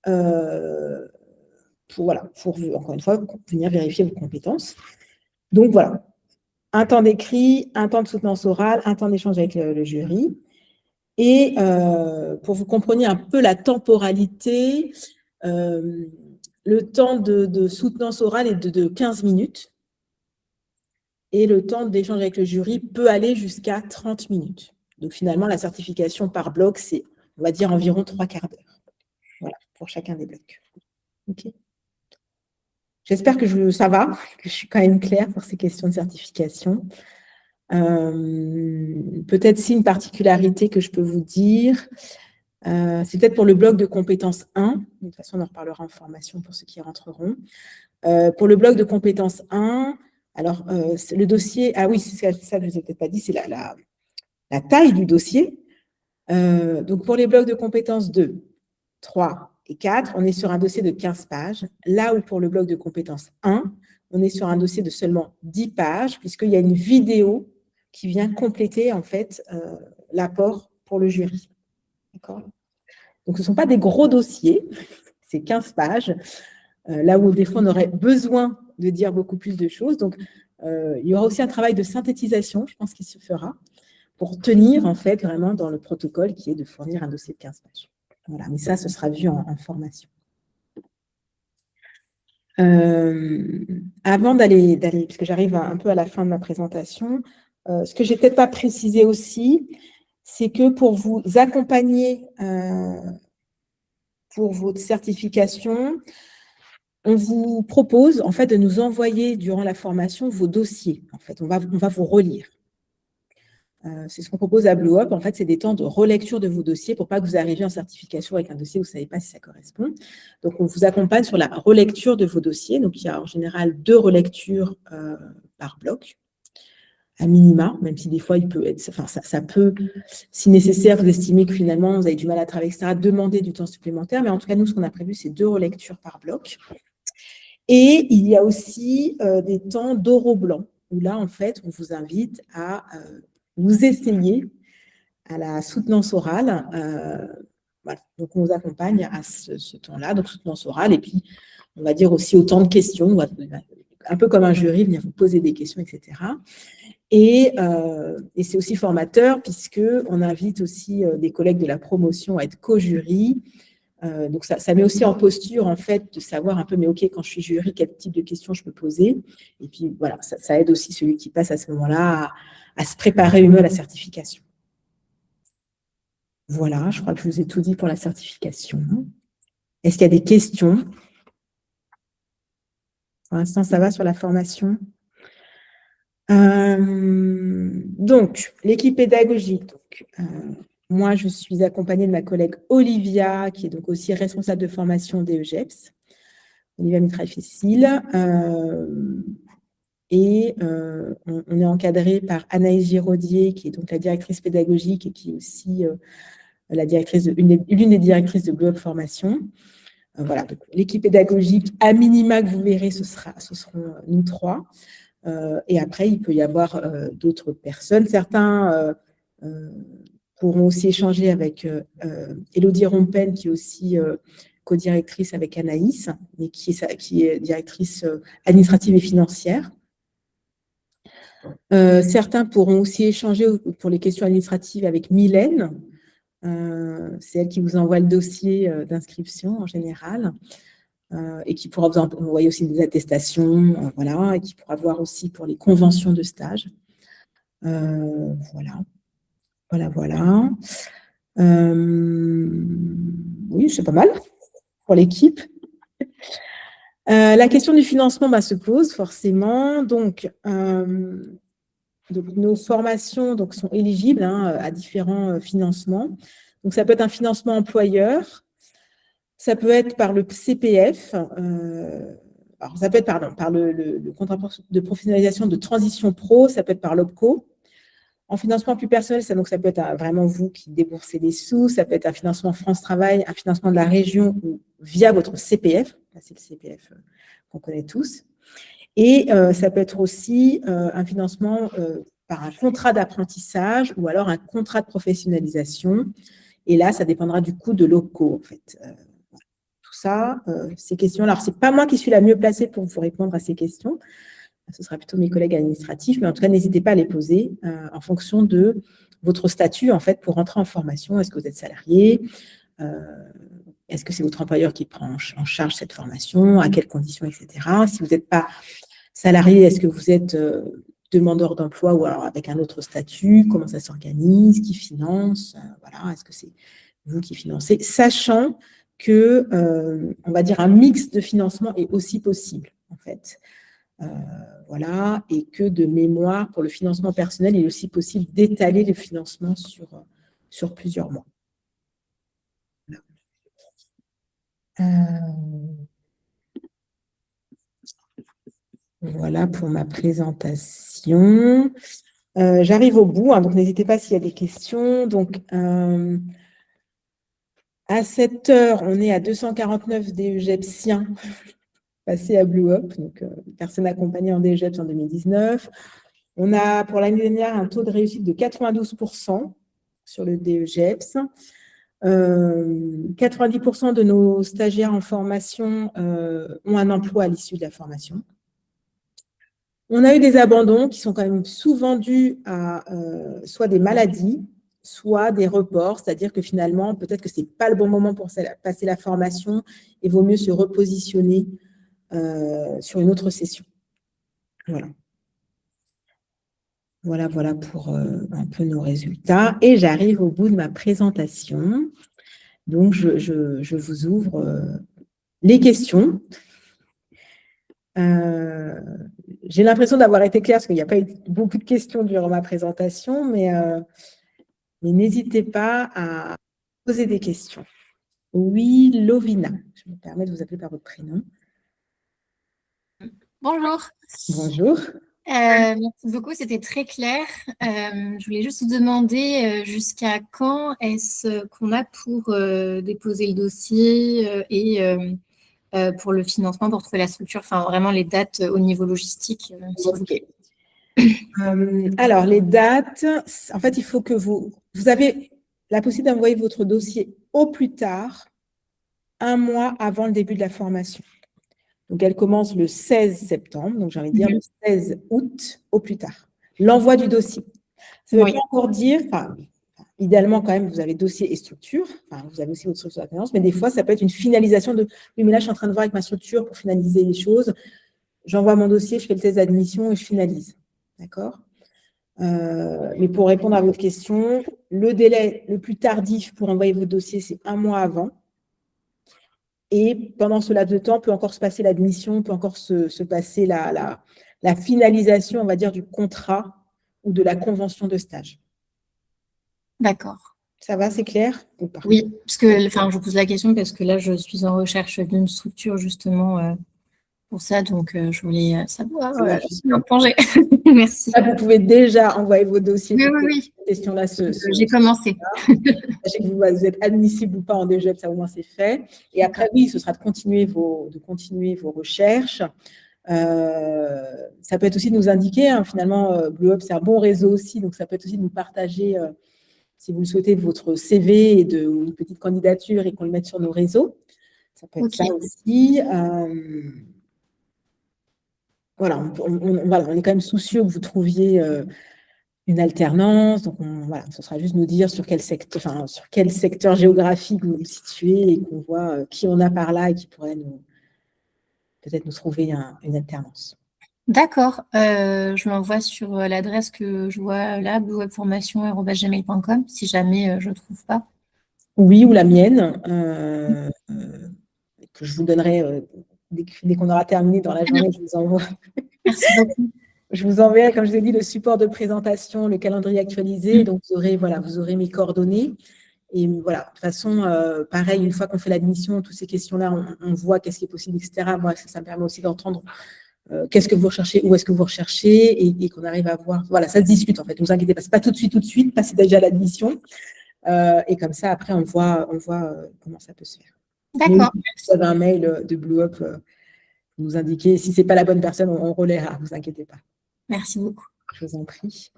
pour, encore une fois, venir vérifier vos compétences. Donc, voilà. Un temps d'écrit, un temps de soutenance orale, un temps d'échange avec le jury. Et pour vous compreniez un peu la temporalité, le temps de soutenance orale est de 15 minutes. Et le temps d'échange avec le jury peut aller jusqu'à 30 minutes. Donc, finalement, la certification par bloc, c'est, on va dire, environ 3/4 d'heure. Voilà, pour chacun des blocs. OK. J'espère que ça va, que je suis quand même claire pour ces questions de certification. Peut-être si une particularité que je peux vous dire, c'est peut-être pour le bloc de compétences 1. De toute façon, on en reparlera en formation pour ceux qui rentreront. Pour le bloc de compétences 1, alors, le dossier, ah oui, c'est ça que je ne vous ai peut-être pas dit, c'est la taille du dossier. Donc, pour les blocs de compétences 2, 3 et 4, on est sur un dossier de 15 pages. Là où pour le bloc de compétences 1, on est sur un dossier de seulement 10 pages, puisqu'il y a une vidéo qui vient compléter, en fait, l'apport pour le jury. D'accord ? Donc, ce ne sont pas des gros dossiers, c'est 15 pages. Là où, des fois, on aurait besoin de dire beaucoup plus de choses. Donc, il y aura aussi un travail de synthétisation, je pense, qui se fera pour tenir, en fait, vraiment dans le protocole qui est de fournir un dossier de 15 pages. Voilà, mais ça, ce sera vu en formation. Avant d'aller, puisque j'arrive un peu à la fin de ma présentation, ce que je n'ai peut-être pas précisé aussi, c'est que pour vous accompagner pour votre certification, on vous propose en fait de nous envoyer durant la formation vos dossiers. En fait, on va vous relire. C'est ce qu'on propose à Blue Up. En fait, c'est des temps de relecture de vos dossiers pour pas que vous arriviez en certification avec un dossier où vous ne savez pas si ça correspond. Donc, on vous accompagne sur la relecture de vos dossiers. Donc, il y a en général 2 relectures par bloc, à minima, même si des fois, il peut être, enfin, ça peut, si nécessaire, vous estimez que finalement, vous avez du mal à travailler, etc., demander du temps supplémentaire. Mais en tout cas, nous, ce qu'on a prévu, c'est 2 relectures par bloc. Et il y a aussi des temps d'oro blanc, où là, en fait, on vous invite à vous essayer à la soutenance orale. Voilà. Donc, on vous accompagne à ce temps-là, donc soutenance orale, et puis, on va dire aussi au temps de questions, un peu comme un jury, venir vous poser des questions, etc. Et c'est aussi formateur, puisqu'on invite aussi des collègues de la promotion à être co-jury. Donc, ça met aussi en posture, en fait, de savoir un peu, mais OK, quand je suis jury, quel type de questions je peux poser. Et puis, voilà, ça aide aussi celui qui passe à ce moment-là à se préparer mieux à la certification. Voilà, je crois que je vous ai tout dit pour la certification. Est-ce qu'il y a des questions? Pour l'instant, ça va sur la formation. Donc, l'équipe pédagogique. Donc, moi, je suis accompagnée de ma collègue Olivia, qui est donc aussi responsable de formation DEGEPS, Olivia Mitraille-Fessile. Et on est encadré par Anaïs Giraudier, qui est donc la directrice pédagogique et qui est aussi l'une des directrices de Globe Formation. Voilà, donc l'équipe pédagogique, à minima que vous verrez, ce seront nous trois. Et après, il peut y avoir d'autres personnes. Certains pourront aussi échanger avec Élodie Rompen, qui est aussi co-directrice avec Anaïs, mais qui est directrice administrative et financière. Certains pourront aussi échanger pour les questions administratives avec Mylène. C'est elle qui vous envoie le dossier d'inscription en général. Et qui pourra vous envoyer aussi des attestations, voilà, et qui pourra voir aussi pour les conventions de stage. Voilà. Oui, c'est pas mal pour l'équipe. La question du financement se pose forcément. Donc, nos formations sont éligibles à différents financements. Donc, ça peut être un financement employeur. Ça peut être par le CPF, alors ça peut être par le contrat de professionnalisation de transition pro, ça peut être par l'OPCO. En financement plus personnel, ça peut être vraiment vous qui déboursez des sous, ça peut être un financement France Travail, un financement de la région ou via votre CPF, c'est le CPF qu'on connaît tous. Et ça peut être aussi un financement par un contrat d'apprentissage ou alors un contrat de professionnalisation. Et là, ça dépendra du coût de l'OPCO, en fait. Ça, ces questions. Alors, ce n'est pas moi qui suis la mieux placée pour vous répondre à ces questions. Ce sera plutôt mes collègues administratifs, mais en tout cas, n'hésitez pas à les poser en fonction de votre statut, en fait, pour rentrer en formation. Est-ce que vous êtes salarié? Est-ce que c'est votre employeur qui prend en charge cette formation? À quelles conditions, etc. Si vous n'êtes pas salarié, est-ce que vous êtes demandeur d'emploi ou alors avec un autre statut? Comment ça s'organise? Qui finance? Voilà, est-ce que c'est vous qui financez? Sachant que, on va dire, un mix de financement est aussi possible, en fait. Voilà, et que de mémoire, pour le financement personnel, il est aussi possible d'étaler le financement sur plusieurs mois. Voilà pour ma présentation. J'arrive au bout, donc n'hésitez pas s'il y a des questions. Donc, à cette heure, on est à 249 DEGEPsiens passés à Blue Up, donc personnes accompagnées en DEGEPS en 2019. On a pour l'année dernière un taux de réussite de 92% sur le DEGEPS. 90% de nos stagiaires en formation ont un emploi à l'issue de la formation. On a eu des abandons qui sont quand même souvent dus à soit des maladies, soit des reports, c'est-à-dire que finalement, peut-être que ce n'est pas le bon moment pour passer la formation et vaut mieux se repositionner sur une autre session. Voilà. Voilà pour un peu nos résultats. Et j'arrive au bout de ma présentation. Donc, je vous ouvre les questions. J'ai l'impression d'avoir été claire parce qu'il n'y a pas eu beaucoup de questions durant ma présentation, mais n'hésitez pas à poser des questions. Oui, Lovina, je me permets de vous appeler par votre prénom. Bonjour. Bonjour. Merci beaucoup, c'était très clair. Je voulais juste vous demander jusqu'à quand est-ce qu'on a pour déposer le dossier et pour le financement, pour trouver la structure, enfin vraiment les dates au niveau logistique. Okay. Alors, les dates, en fait, il faut que vous avez la possibilité d'envoyer votre dossier au plus tard 1 mois avant le début de la formation. Donc, elle commence le 16 septembre, donc j'ai envie de dire le 16 août au plus tard. L'envoi du dossier. Ça ne veut pas encore dire, idéalement quand même, vous avez dossier et structure, vous avez aussi votre structure d'alternance, mais des fois, ça peut être une finalisation de « oui, mais là, je suis en train de voir avec ma structure pour finaliser les choses, j'envoie mon dossier, je fais le test d'admission et je finalise. » D'accord ? Mais pour répondre à votre question, le délai le plus tardif pour envoyer vos dossiers, c'est 1 mois avant. Et pendant ce laps de temps, peut encore se passer l'admission, peut encore se passer la finalisation, on va dire, du contrat ou de la convention de stage. D'accord. Ça va, c'est clair ou pas? Oui, parce que, enfin, je vous pose la question parce que là, je suis en recherche d'une structure justement pour ça, donc je voulais savoir marche. me plonger. Merci. Là, vous pouvez déjà envoyer vos dossiers. Oui, pour oui, que cette question-là j'ai commencé. Sachez que vous êtes admissible ou pas en DGEP, ça au moins c'est fait. Et après, oui, ce sera de continuer vos recherches. Ça peut être aussi de nous indiquer, hein, finalement, BlueUp, c'est un bon réseau aussi, donc ça peut être aussi de nous partager, si vous le souhaitez, votre CV ou une petite candidature et qu'on le mette sur nos réseaux. Ça peut être ça aussi. Voilà, on est quand même soucieux que vous trouviez une alternance. Donc, voilà, ce sera juste nous dire sur quel secteur géographique vous vous situez et qu'on voit qui on a par là et qui pourrait peut-être nous trouver une alternance. D'accord. Je l'envoie sur l'adresse que je vois là, bluewebformation@gmail.com, si jamais je ne trouve pas. Oui, ou la mienne, que je vous donnerai dès qu'on aura terminé dans la journée, je vous envoie. Merci beaucoup. Je vous enverrai, comme je vous ai dit, le support de présentation, le calendrier actualisé. Donc, vous aurez mes coordonnées. Et voilà, de toute façon, pareil, une fois qu'on fait l'admission, toutes ces questions-là, on voit qu'est-ce qui est possible, etc. Moi, ça me permet aussi d'entendre qu'est-ce que vous recherchez, où est-ce que vous recherchez, et qu'on arrive à voir. Voilà, ça se discute en fait. Ne vous inquiétez pas, c'est pas tout de suite, passez déjà l'admission. Et comme ça, après, on voit comment ça peut se faire. D'accord. Vous avez un mail de BlueUp, nous indiquer. Si ce n'est pas la bonne personne, on relaiera, ne vous inquiétez pas. Merci beaucoup. Je vous en prie.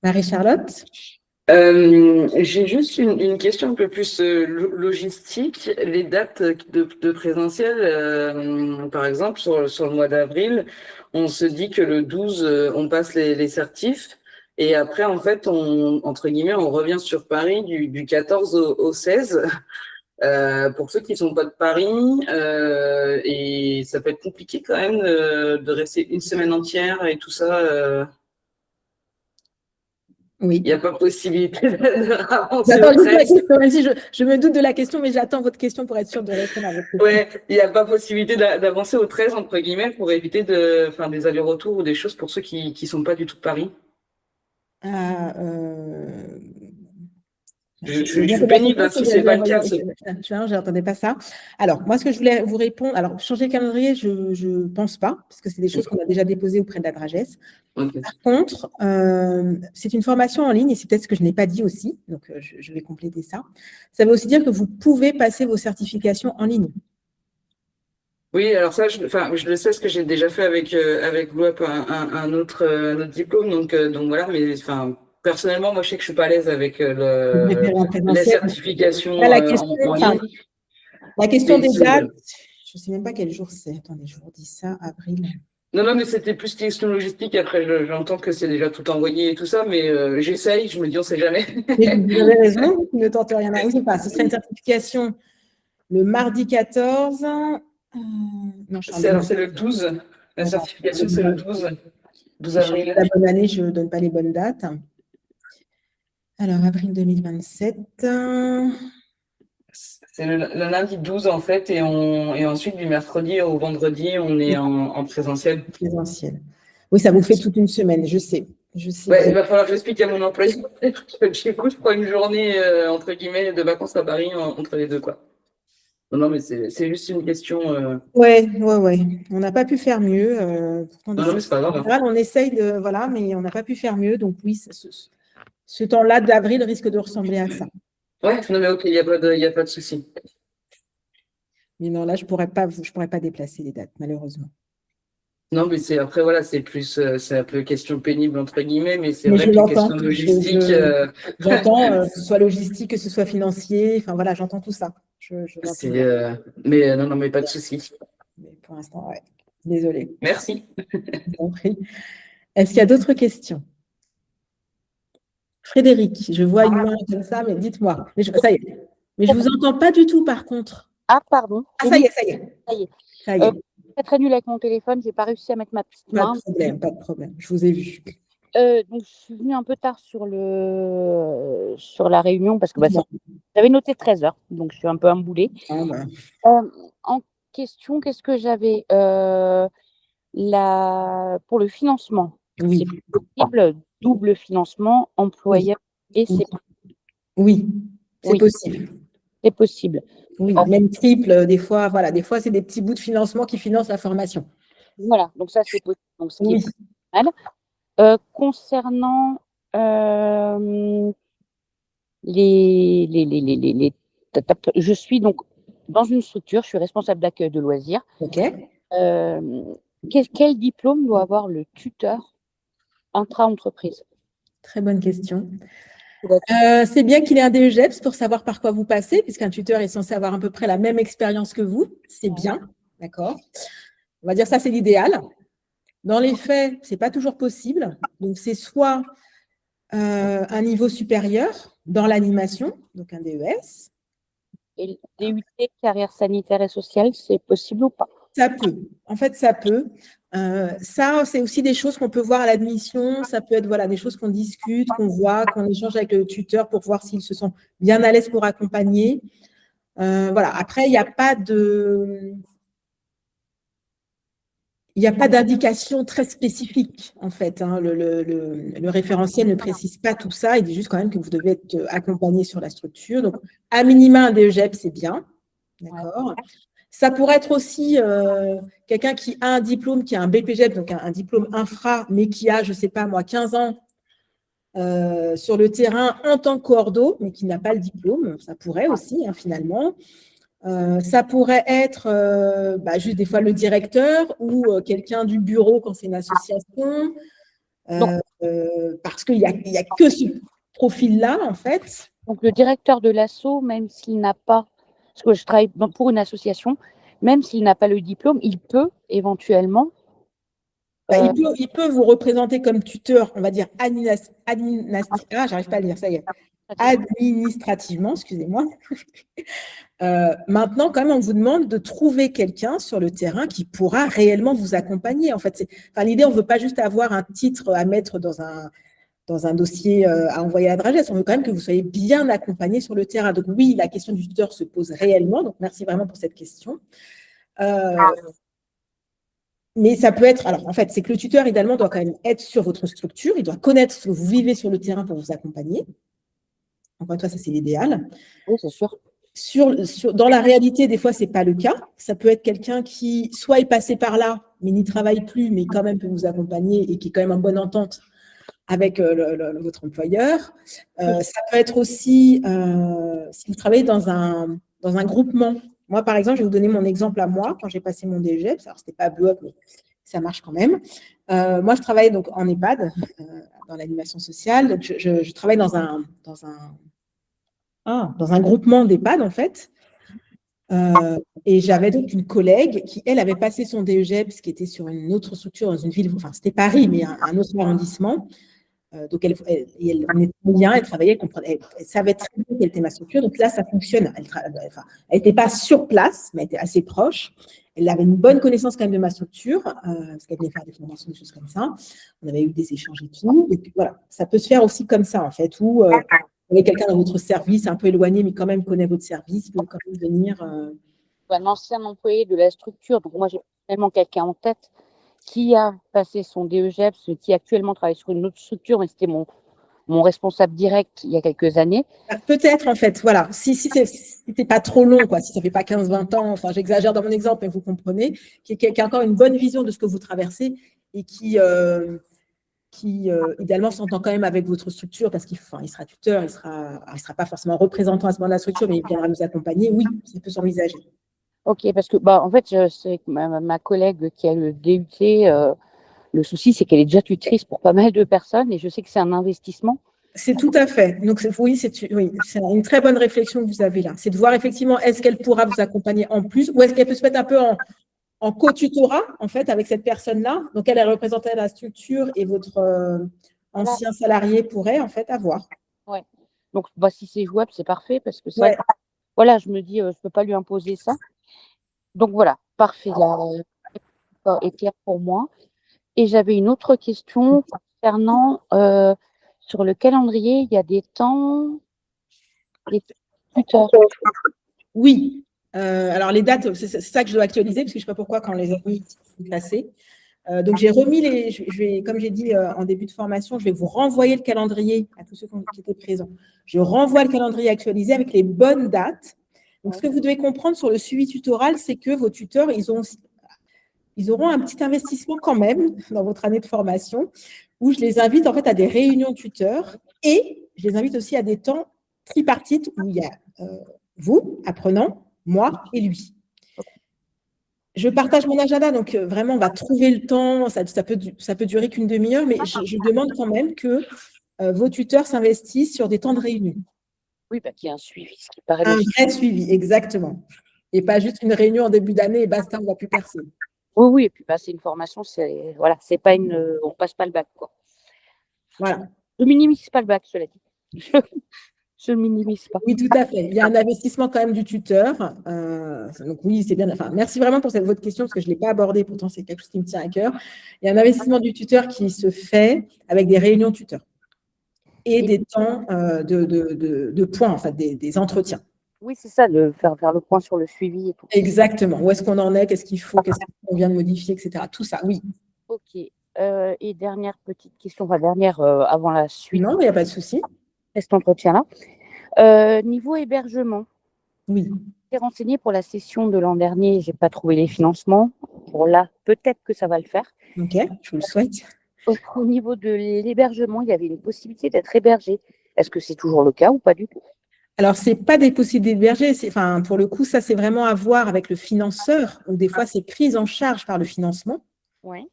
Marie-Charlotte? J'ai juste une question un peu plus logistique. Les dates de présentiel, par exemple, sur le mois d'avril, on se dit que le 12, on passe les certifs. Et après, en fait, entre guillemets, on revient sur Paris du 14 au 16. Pour ceux qui ne sont pas de Paris, et ça peut être compliqué quand même de rester une semaine entière et tout ça. Oui. Il n'y a pas possibilité de ravancer J'attends au juste la 13. question, même si je me doute de la question, mais j'attends votre question pour être sûre de répondre à votre question. Ouais, il n'y a pas possibilité d'avancer au 13, entre guillemets, pour éviter des allers-retours ou des choses pour ceux qui ne sont pas du tout de Paris. Je suis pénible, hein, si ce n'est pas le cas. Je n'entendais pas ça. Alors, moi, ce que je voulais vous répondre, alors, changer le calendrier, je ne pense pas, parce que c'est des choses qu'on a déjà déposées auprès de la Drages. Okay. Par contre, c'est une formation en ligne, et c'est peut-être ce que je n'ai pas dit aussi, donc je vais compléter ça. Ça veut aussi dire que vous pouvez passer vos certifications en ligne. Oui, alors ça, je le sais, ce que j'ai déjà fait avec BlueUp, un autre diplôme, donc voilà, mais personnellement, moi, je sais que je suis pas à l'aise avec la certification la question, en ligne. La question des dates, je ne sais même pas quel jour c'est. Attendez, je vous redis ça, avril. Non, mais c'était plus question logistique. Après, j'entends que c'est déjà tout envoyé et tout ça, mais j'essaye, je me dis, on ne sait jamais. Vous avez raison, ne tentez rien à vous. Ce serait une certification le mardi 14. Non, c'est le 12. La certification, c'est le 12 avril. La bonne année, je ne donne pas les bonnes dates. Alors, avril 2027. C'est le lundi 12, en fait, et ensuite, du mercredi au vendredi, on est en présentiel. Présentiel. Oui, ça vous fait toute une semaine, je sais. Ouais, il va falloir que j'explique à mon employé. Du coup, je prends une journée, entre guillemets, de vacances à Paris entre les deux, quoi. Non, mais c'est juste une question. Ouais. On n'a pas pu faire mieux. Non, mais c'est pas grave. On essaye de. Voilà, mais on n'a pas pu faire mieux. Donc, oui, ce temps-là d'avril risque de ressembler à ça. Ouais, non, mais ok, il n'y a pas de souci. Mais non, là, je pourrais pas déplacer les dates, malheureusement. Non, mais après, voilà, c'est un peu question pénible, entre guillemets, mais c'est vrai que question logistique. J'entends, que ce soit logistique, que ce soit financier, enfin voilà, j'entends tout ça. Mais non, mais pas de souci. Mais pour l'instant, ouais. Désolée. Merci. Est-ce qu'il y a d'autres questions? Frédéric, je vois une main comme ça, mais dites-moi. Ça y est. Mais je ne vous entends pas du tout, par contre. Ah, pardon. Ah, ça y est. Je suis très nulle avec mon téléphone, je n'ai pas réussi à mettre ma petite main. Pas de problème, je vous ai vu. Donc je suis venue un peu tard sur la réunion parce que j'avais noté 13h, donc je suis un peu emboulée. Ah, bah. En question, qu'est-ce que j'avais pour le financement, Oui. c'est possible, double financement, employeur et Oui. c'est Oui, c'est Oui. possible. c'est possible. Oui, même triple, des fois, voilà, des fois, c'est des petits bouts de financement qui financent la formation. Voilà, donc ça c'est possible. Donc, ce qui Oui. est pas mal. Concernant je suis donc dans une structure, je suis responsable d'accueil de loisirs. OK. Quel diplôme doit avoir le tuteur intra-entreprise? Très bonne question. C'est bien qu'il ait un DEGEPS pour savoir par quoi vous passez, puisqu'un tuteur est censé avoir à peu près la même expérience que vous. C'est bien, d'accord. On va dire ça, c'est l'idéal. Dans les faits, ce n'est pas toujours possible. Donc, c'est soit un niveau supérieur dans l'animation, donc un DES. Et le DUT, carrière sanitaire et sociale, c'est possible ou pas? Ça peut. En fait, ça peut. Ça, c'est aussi des choses qu'on peut voir à l'admission. Ça peut être voilà, des choses qu'on discute, qu'on voit, qu'on échange avec le tuteur pour voir s'ils se sont bien à l'aise pour accompagner. Voilà. Après, il n'y a pas d'indication très spécifique, en fait. Hein. Le référentiel ne précise pas tout ça. Il dit juste quand même que vous devez être accompagné sur la structure. Donc, à minima, un DEGEP, c'est bien. D'accord. Ça pourrait être aussi quelqu'un qui a un diplôme, qui a un BPGEP, donc un diplôme infra, mais qui a, je ne sais pas moi, 15 ans sur le terrain en tant que coordo, mais qui n'a pas le diplôme. Ça pourrait aussi, hein, finalement. Ça pourrait être juste des fois le directeur ou quelqu'un du bureau quand c'est une association. Parce qu'il n'y a que ce profil-là, en fait. Donc, le directeur de l'asso, même s'il n'a pas, parce que je travaille pour une association, même s'il n'a pas le diplôme, il peut éventuellement. Il peut vous représenter comme tuteur, on va dire, j'arrive pas à le dire, ça y est. Administrativement, excusez-moi. Maintenant, quand même, on vous demande de trouver quelqu'un sur le terrain qui pourra réellement vous accompagner. En fait, l'idée, on ne veut pas juste avoir un titre à mettre dans un dossier à envoyer à Dragès. On veut quand même que vous soyez bien accompagné sur le terrain. Donc oui, la question du tuteur se pose réellement. Donc merci vraiment pour cette question. Mais ça peut être… Alors, en fait, c'est que le tuteur, idéalement, doit quand même être sur votre structure. Il doit connaître ce que vous vivez sur le terrain pour vous accompagner. Encore une fois, ça, c'est l'idéal. Oui, c'est sûr. Dans la réalité, des fois, ce n'est pas le cas. Ça peut être quelqu'un qui soit est passé par là, mais n'y travaille plus, mais quand même peut vous accompagner et qui est quand même en bonne entente avec votre employeur. Ça peut être aussi, si vous travaillez dans un groupement. Moi, par exemple, je vais vous donner mon exemple à moi, quand j'ai passé mon DEGEPS. Alors, ce n'était pas bloc, mais ça marche quand même. Moi, je travaillais donc en EHPAD, dans l'animation sociale. Donc, je travaille dans un groupement d'EHPAD, en fait. Et j'avais donc une collègue qui, elle, avait passé son DEGEPS, qui était sur une autre structure dans une ville, enfin, c'était Paris, mais un autre arrondissement. Donc, elle était bien, elle travaillait, elle savait très bien quelle était ma structure. Donc là, ça fonctionne. Elle n'était pas sur place, mais elle était assez proche. Elle avait une bonne connaissance quand même de ma structure, parce qu'elle venait faire des formations, des choses comme ça. On avait eu des échanges et tout. Et puis, voilà, ça peut se faire aussi comme ça, en fait, où vous avez quelqu'un dans votre service, un peu éloigné, mais quand même connaît votre service, peut quand même venir… Un ancien employé de la structure, donc moi j'ai vraiment quelqu'un en tête qui a passé son DEGEPS, qui actuellement travaille sur une autre structure, mais c'était mon responsable direct il y a quelques années. Peut-être, en fait, voilà. Si c'était pas trop long, quoi, si ça fait pas 15-20 ans, enfin, j'exagère dans mon exemple, mais vous comprenez, qui a encore une bonne vision de ce que vous traversez et qui idéalement, s'entend quand même avec votre structure parce qu'il sera tuteur, il sera pas forcément représentant à ce moment de la structure, mais il viendra nous accompagner. Oui, ça peut s'envisager. Ok, parce que en fait, c'est ma collègue qui a le DUT, le souci, c'est qu'elle est déjà tutrice pour pas mal de personnes et je sais que c'est un investissement. C'est tout à fait. Donc, oui, c'est une très bonne réflexion que vous avez là. C'est de voir effectivement, est-ce qu'elle pourra vous accompagner en plus ou est-ce qu'elle peut se mettre un peu en co-tutorat, en fait, avec cette personne-là. Donc, elle est représentée à la structure et votre ancien salarié pourrait, en fait, avoir. Ouais. Donc, si c'est jouable, c'est parfait parce que ça, voilà, je me dis, je ne peux pas lui imposer ça. Donc, voilà, parfait. Là, est clair pour moi. Et j'avais une autre question concernant sur le calendrier, il y a des temps, les tuteurs. Oui. Alors, les dates, c'est ça que je dois actualiser, parce que je ne sais pas pourquoi, quand les amis sont classés. Donc, j'ai remis comme j'ai dit en début de formation, je vais vous renvoyer le calendrier à tous ceux qui étaient présents. Je renvoie le calendrier actualisé avec les bonnes dates. Donc, ce que vous devez comprendre sur le suivi tutoral, c'est que vos tuteurs, ils auront un petit investissement quand même dans votre année de formation, où je les invite en fait à des réunions tuteurs et je les invite aussi à des temps tripartites où il y a vous, apprenant, moi et lui. Je partage mon agenda, donc vraiment, on va trouver le temps. Ça peut durer qu'une demi-heure, mais je demande quand même que vos tuteurs s'investissent sur des temps de réunion. Oui, qu'il y ait un suivi, ce qui paraît Un logique. vrai suivi, exactement. Et pas juste une réunion en début d'année et basta, on ne voit plus personne. Oui, et puis c'est une formation, voilà, c'est pas on passe pas le bac, quoi. Voilà. Je minimise pas le bac, cela dit. Je ne minimise pas. Oui, tout à fait. Il y a un investissement quand même du tuteur. Donc oui, c'est bien. Enfin, merci vraiment pour votre question parce que je ne l'ai pas abordée. Pourtant, c'est quelque chose qui me tient à cœur. Il y a un investissement du tuteur qui se fait avec des réunions tuteurs et des temps de points, en fait, des entretiens. Oui, c'est ça, de faire le point sur le suivi et tout. Exactement. Où est-ce qu'on en est? Qu'est-ce qu'il faut? Qu'est-ce qu'on vient de modifier, etc. Tout ça, oui. Ok. Et dernière petite question, avant la suite. Non, il n'y a pas de souci. Cet entretien-là. Niveau hébergement. Oui. J'ai renseigné pour la session de l'an dernier, je n'ai pas trouvé les financements. Pour là, peut-être que ça va le faire. Ok, je vous le souhaite. Au niveau de l'hébergement, il y avait une possibilité d'être hébergé. Est-ce que c'est toujours le cas ou pas du tout? Alors, ce n'est pas des possibilités d'héberger. Enfin, pour le coup, ça, c'est vraiment à voir avec le financeur, ou des fois, c'est pris en charge par le financement. Oui.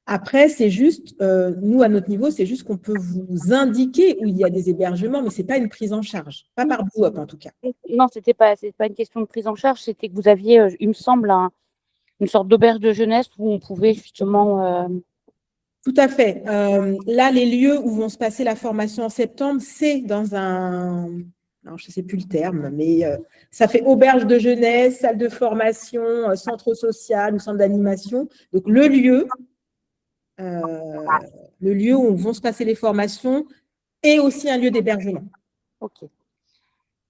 Après, c'est juste, nous, à notre niveau, c'est juste qu'on peut vous indiquer où il y a des hébergements, mais ce n'est pas une prise en charge. Pas par Bouhop, en tout cas. Non, ce n'était pas une question de prise en charge, c'était que vous aviez, il me semble, une sorte d'auberge de jeunesse où on pouvait justement… Tout à fait. Là, les lieux où vont se passer la formation en septembre, c'est dans un… Alors, je ne sais plus le terme, mais ça fait auberge de jeunesse, salle de formation, centre social ou centre d'animation. Donc, le lieu où vont se passer les formations est aussi un lieu d'hébergement. Ok.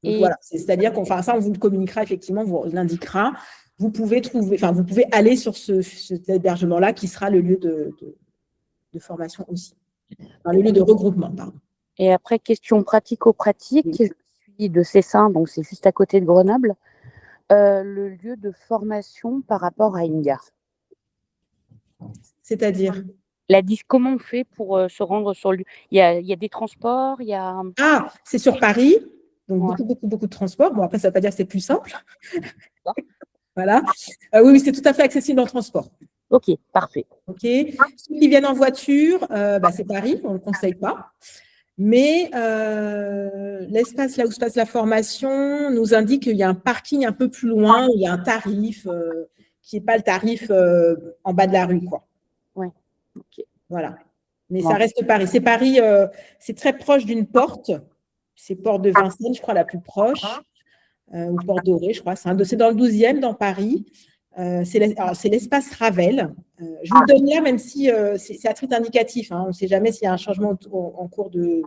Donc, voilà, c'est-à-dire ça, on vous le communiquera effectivement, on vous l'indiquera. Vous pouvez aller sur cet hébergement-là qui sera le lieu de formation aussi. Enfin, le lieu de regroupement, pardon. Et après, question pratico-pratique, je suis de Cessin, donc c'est juste à côté de Grenoble. Le lieu de formation par rapport à une gare. C'est-à-dire comment on fait pour se rendre sur le lieu? Il y a des transports, il y a… Ah, c'est sur Paris, donc beaucoup de transports. Bon, après, ça ne veut pas dire que c'est plus simple. Voilà. Oui, c'est tout à fait accessible en transport. Ok, parfait. Ok. Ceux qui viennent en voiture, c'est Paris, on ne le conseille pas. Mais l'espace là où se passe la formation nous indique qu'il y a un parking un peu plus loin, où il y a un tarif qui n'est pas le tarif en bas de la rue, quoi. Ouais. Ok. Voilà. Mais ça reste Paris. C'est Paris, c'est très proche d'une porte. C'est Porte de Vincennes, je crois, la plus proche, ou Porte Dorée, je crois. C'est dans le 12e, dans Paris. C'est l'espace Ravel. Je vous le donne là, même si c'est à titre indicatif. Hein. On ne sait jamais s'il y a un changement en cours de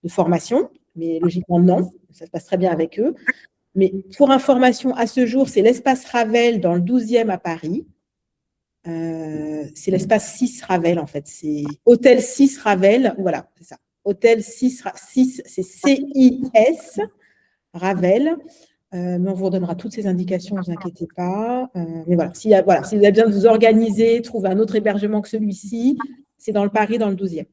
formation, mais logiquement, non. Ça se passe très bien avec eux. Mais pour information, à ce jour, c'est l'espace Ravel dans le 12e à Paris. C'est l'espace 6 Ravel, en fait. C'est Hôtel 6 Ravel. Voilà, c'est ça. Hôtel 6, c'est CIS Ravel. Mais on vous redonnera toutes ces indications, ne vous inquiétez pas. Mais voilà, si vous avez besoin de vous organiser, trouver un autre hébergement que celui-ci, c'est dans le Paris, dans le 12e.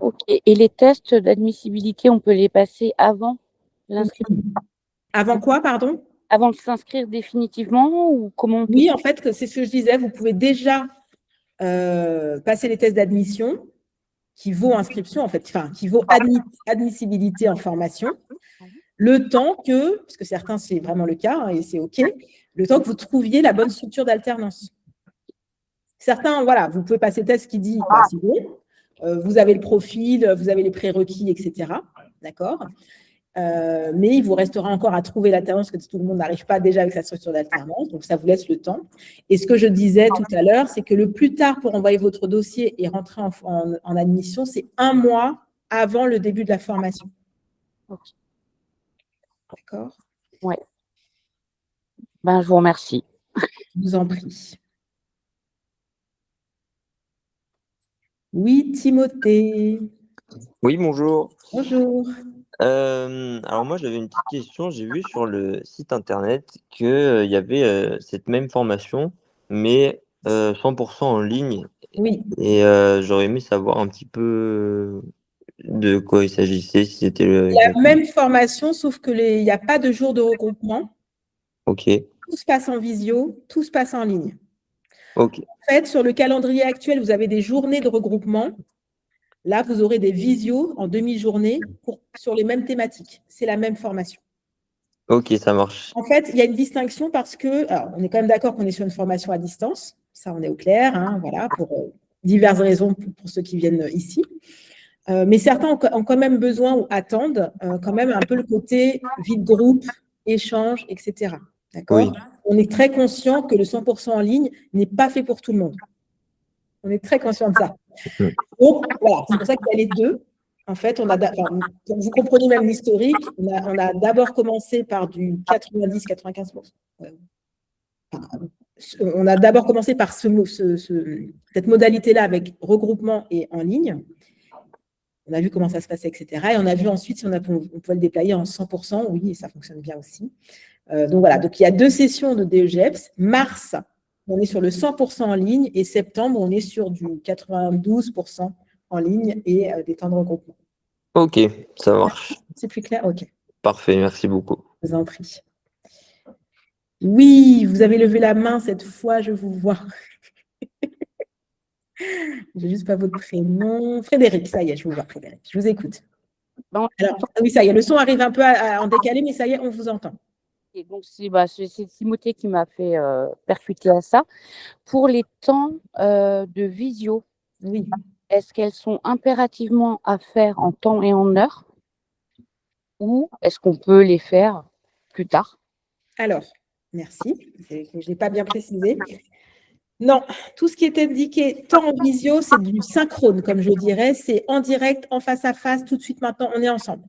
Ok. Et les tests d'admissibilité, on peut les passer avant l'inscription? Avant quoi, pardon? Avant de s'inscrire définitivement ou comment on peut… Oui, en fait, c'est ce que je disais, vous pouvez déjà passer les tests d'admission qui vaut inscription, en fait, enfin, qui vaut admissibilité en formation, le temps que, parce que certains, c'est vraiment le cas, hein, et c'est OK, le temps que vous trouviez la bonne structure d'alternance. Certains, voilà, vous pouvez passer le test qui dit, c'est bon, vous avez le profil, vous avez les prérequis, etc. D'accord ? Mais il vous restera encore à trouver l'alternance, parce que tout le monde n'arrive pas déjà avec sa structure d'alternance, donc ça vous laisse le temps. Et ce que je disais tout à l'heure, c'est que le plus tard pour envoyer votre dossier et rentrer en admission, c'est 1 mois avant le début de la formation. Ok. D'accord? Ouais. Ben, je vous remercie. Je vous en prie. Oui, Timothée. Oui, bonjour. Bonjour. Alors moi, j'avais une petite question. J'ai vu sur le site internet qu'il y avait cette même formation, mais 100% en ligne. Oui. Et j'aurais aimé savoir un petit peu de quoi il s'agissait, si c'était La exactement. même formation, sauf que il n'y a pas de jour de regroupement. Ok, Tout se passe en visio, tout se passe en ligne. ok, En fait, sur le calendrier actuel, vous avez des journées de regroupement. Là, vous aurez des visios en demi-journée sur les mêmes thématiques. C'est la même formation. ok, ça marche. En fait, il y a une distinction parce que, alors, on est quand même d'accord qu'on est sur une formation à distance. Ça, on est au clair, hein, voilà, pour diverses raisons pour ceux qui viennent ici. Mais certains ont quand même besoin ou attendent quand même un peu le côté vie de groupe, échange, etc. D'accord? Oui, On est très conscient que le 100% en ligne n'est pas fait pour tout le monde. On est très conscient de ça. Mm. Donc, voilà, c'est pour ça qu'il y a les deux. En fait, vous comprenez même l'historique, on a d'abord commencé par du 90-95%. On a d'abord commencé par cette modalité-là avec regroupement et en ligne. On a vu comment ça se passait, etc. Et on a vu ensuite si on pouvait le déployer en 100%. Oui, et ça fonctionne bien aussi. Donc voilà, donc il y a 2 sessions de DEGEPS. Mars, on est sur le 100% en ligne et septembre, on est sur du 92% en ligne et des temps de regroupement. ok, ça marche. C'est plus clair? Ok, Parfait, merci beaucoup. je vous en prie. Oui, vous avez levé la main cette fois, je vous vois. Je n'ai juste pas votre prénom. Frédéric, ça y est, je vous vois, Frédéric. Je vous écoute. Bon, Alors, oui, ça y est, le son arrive un peu en décalé, mais ça y est, on vous entend. et donc, c'est Timothée qui m'a fait percuter à ça. Pour les temps de visio, Oui. est-ce qu'elles sont impérativement à faire en temps et en heure ou est-ce qu'on peut les faire plus tard? Alors, merci. Je n'ai pas bien précisé. Non, tout ce qui est indiqué temps en visio, c'est du synchrone, comme je dirais. C'est en direct, en face à face, tout de suite maintenant, on est ensemble.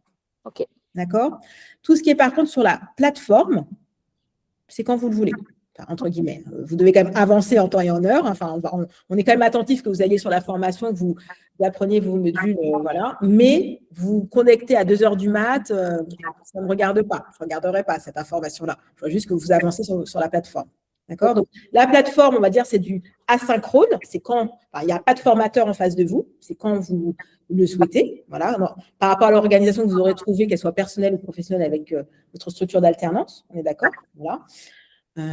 Ok. D'accord? Tout ce qui est par contre sur la plateforme, c'est quand vous le voulez. Enfin, entre guillemets. Vous devez quand même avancer en temps et en heure. Enfin, on est quand même attentif que vous alliez sur la formation, que vous appreniez vos modules, voilà. Mais vous connectez à 2 heures du mat, ça ne me regarde pas. Je ne regarderai pas cette information-là. Je vois juste que vous avancez sur la plateforme. D'accord? Donc, la plateforme, on va dire, c'est du asynchrone. C'est quand il n'y a pas de formateur en face de vous. C'est quand vous le souhaitez. Voilà. Alors, par rapport à l'organisation que vous aurez trouvée, qu'elle soit personnelle ou professionnelle avec votre structure d'alternance. On est d'accord? Voilà.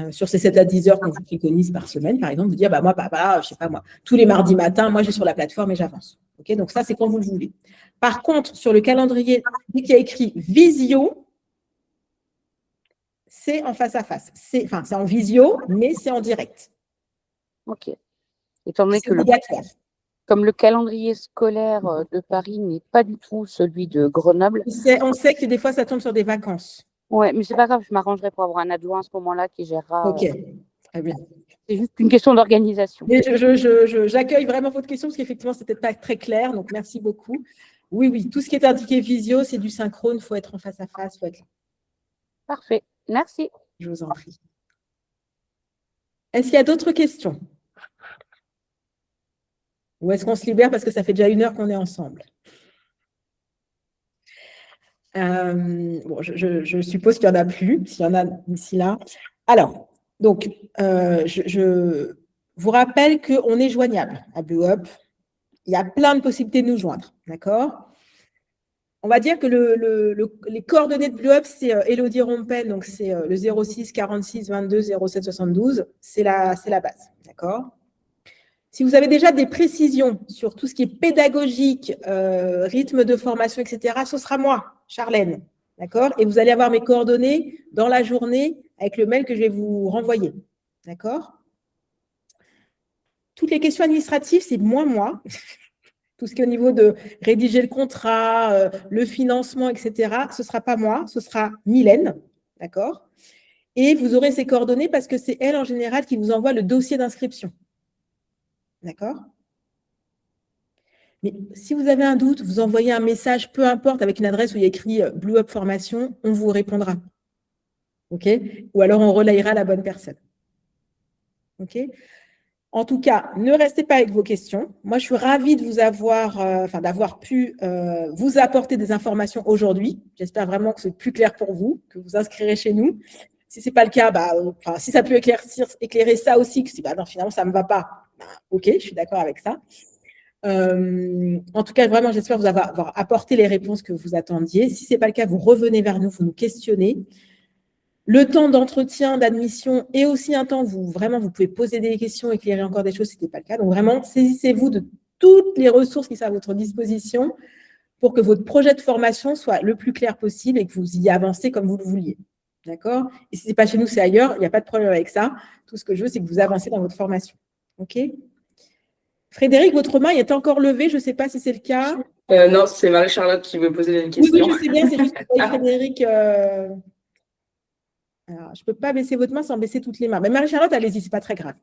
Sur ces 7 à 10 heures qu'on vous préconise par semaine, par exemple, vous dire, moi, je sais pas moi, tous les mardis matins, moi, je suis sur la plateforme et j'avance. Ok, donc ça, c'est quand vous le voulez. Par contre, sur le calendrier, dès qu'il y a écrit visio, c'est en face à face. C'est en visio, mais c'est en direct. Ok. Étant donné C'est que obligatoire. comme le calendrier scolaire de Paris n'est pas du tout celui de Grenoble. On sait que des fois, ça tombe sur des vacances. Ouais, mais c'est pas grave, je m'arrangerai pour avoir un adjoint à ce moment-là qui gérera. Ok, très bien. C'est juste une question d'organisation. Mais j'accueille vraiment votre question parce qu'effectivement, ce n'était pas très clair, donc merci beaucoup. Oui, tout ce qui est indiqué visio, c'est du synchrone, il faut être en face à face, il faut être là. Parfait, merci. Je vous en prie. Est-ce qu'il y a d'autres questions? Ou est-ce qu'on se libère parce que ça fait déjà 1 heure qu'on est ensemble? Bon, je suppose qu'il n'y en a plus, s'il y en a d'ici là. Alors, donc, je vous rappelle qu'on est joignable à BlueUp. Il y a plein de possibilités de nous joindre, d'accord? On va dire que les coordonnées de BlueUp, c'est Élodie Rompen, donc c'est le 06 46 22 07 72, c'est la base, d'accord? Si vous avez déjà des précisions sur tout ce qui est pédagogique, rythme de formation, etc., ce sera moi, Charlène, d'accord? Et vous allez avoir mes coordonnées dans la journée avec le mail que je vais vous renvoyer, d'accord? Toutes les questions administratives, c'est moi. Tout ce qui est au niveau de rédiger le contrat, le financement, etc., ce ne sera pas moi, ce sera Mylène, d'accord? Et vous aurez ses coordonnées parce que c'est elle, en général, qui vous envoie le dossier d'inscription. D'accord? Mais si vous avez un doute, vous envoyez un message, peu importe, avec une adresse où il y a écrit Blue Up Formation, on vous répondra. OK? Ou alors on relayera la bonne personne. OK? En tout cas, ne restez pas avec vos questions. Moi, je suis ravie de vous avoir, d'avoir pu vous apporter des informations aujourd'hui. J'espère vraiment que c'est plus clair pour vous, que vous inscrirez chez nous. Si ce n'est pas le cas, si ça peut éclairer ça aussi, que si non, finalement, ça ne me va pas, OK, je suis d'accord avec ça. En tout cas, vraiment, j'espère vous avoir apporté les réponses que vous attendiez. Si ce n'est pas le cas, vous revenez vers nous, vous nous questionnez. Le temps d'entretien, d'admission est aussi un temps où vraiment vous pouvez poser des questions, éclairer encore des choses si ce n'était pas le cas. Donc vraiment, saisissez-vous de toutes les ressources qui sont à votre disposition pour que votre projet de formation soit le plus clair possible et que vous y avancez comme vous le vouliez. D'accord? Et si ce n'est pas chez nous, c'est ailleurs, il n'y a pas de problème avec ça. Tout ce que je veux, c'est que vous avancez dans votre formation. OK? Frédéric, votre main est encore levée. Je ne sais pas si c'est le cas. Non, c'est Marie-Charlotte qui veut poser une question. Oui, je sais bien, c'est juste que Frédéric… Alors, je ne peux pas baisser votre main sans baisser toutes les mains. Mais Marie-Charlotte, allez-y, ce n'est pas très grave.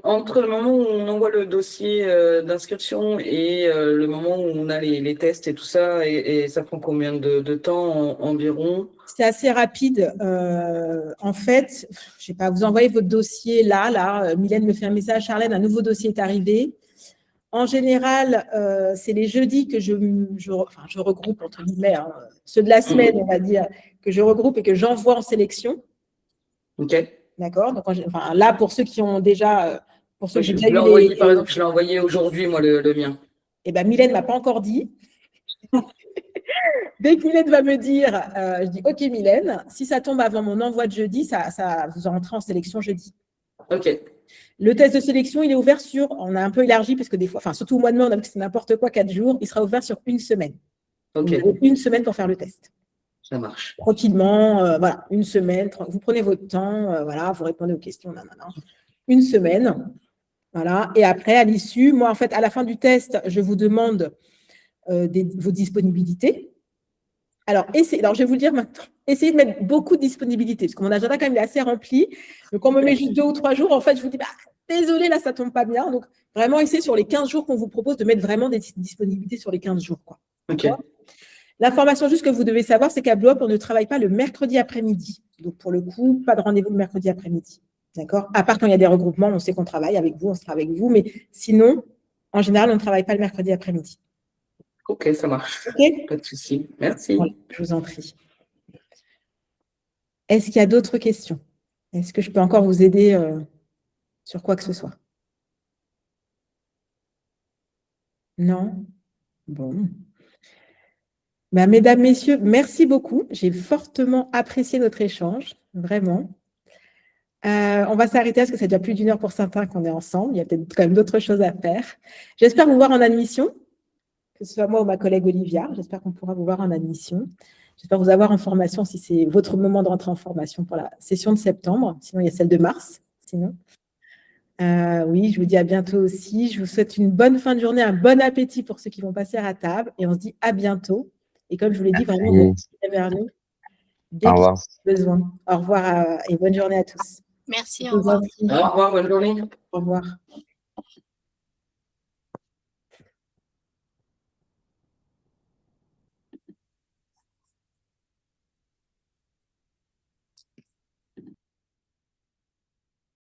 Entre le moment où on envoie le dossier d'inscription et le moment où on a les tests et tout ça, et ça prend combien de temps environ? C'est assez rapide. En fait, je ne sais pas, vous envoyez votre dossier là. Mylène me fait un message, Charlène, un nouveau dossier est arrivé. En général, c'est les jeudis que je regroupe, entre guillemets, ceux de la semaine, on va dire, que je regroupe et que j'envoie en sélection. OK. D'accord? Donc, là, pour ceux qui ont déjà… pour ceux qui Par exemple, je l'ai envoyé aujourd'hui, moi, le mien. Eh bien, Mylène ne m'a pas encore dit. Dès que Mylène va me dire, je dis « Ok, Mylène, si ça tombe avant mon envoi de jeudi, ça vous rentrez en sélection jeudi. » OK. Le test de sélection, il est ouvert sur… On a un peu élargi parce que des fois, surtout au mois de mai, on a vu que c'est n'importe quoi, 4 jours. Il sera ouvert sur une semaine. OK. Vous avez une semaine pour faire le test. Ça marche. Tranquillement, voilà, une semaine. Vous prenez votre temps, voilà, vous répondez aux questions. Une semaine. Voilà. Et après, à l'issue, moi, en fait, à la fin du test, je vous demande vos disponibilités. Alors, je vais vous le dire maintenant, essayez de mettre beaucoup de disponibilité, parce que mon agenda, quand même, il est assez rempli. Donc, on me met juste 2 ou 3 jours, en fait, je vous dis, désolé, là, ça ne tombe pas bien. Donc, vraiment, essayez sur les 15 jours qu'on vous propose de mettre vraiment des disponibilités sur les 15 jours. Quoi. OK. L'information juste que vous devez savoir, c'est qu'à Blue Up, on ne travaille pas le mercredi après-midi. Donc, pour le coup, pas de rendez-vous le mercredi après-midi. D'accord? À part quand il y a des regroupements, on sait qu'on travaille avec vous, on sera avec vous. Mais sinon, en général, on ne travaille pas le mercredi après-midi. OK, ça marche. OK? Pas de souci. Merci. Voilà, je vous en prie. Est-ce qu'il y a d'autres questions? Est-ce que je peux encore vous aider sur quoi que ce soit? Non? Bon. Mesdames, messieurs, merci beaucoup. J'ai fortement apprécié notre échange, vraiment. On va s'arrêter parce que c'est déjà plus d'1 heure pour certains qu'on est ensemble. Il y a peut-être quand même d'autres choses à faire. J'espère vous voir en admission, que ce soit moi ou ma collègue Olivia. J'espère qu'on pourra vous voir en admission. J'espère vous avoir en formation si c'est votre moment de rentrer en formation pour la session de septembre. Sinon, il y a celle de mars. Sinon. Oui, je vous dis à bientôt aussi. Je vous souhaite une bonne fin de journée, un bon appétit pour ceux qui vont passer à table. Et on se dit à bientôt. Et comme je vous l'ai dit, vraiment, revenez vers nous dès qu'il y a besoin. Au revoir et bonne journée à tous. Merci, au revoir. Au revoir, bonne journée. Au revoir.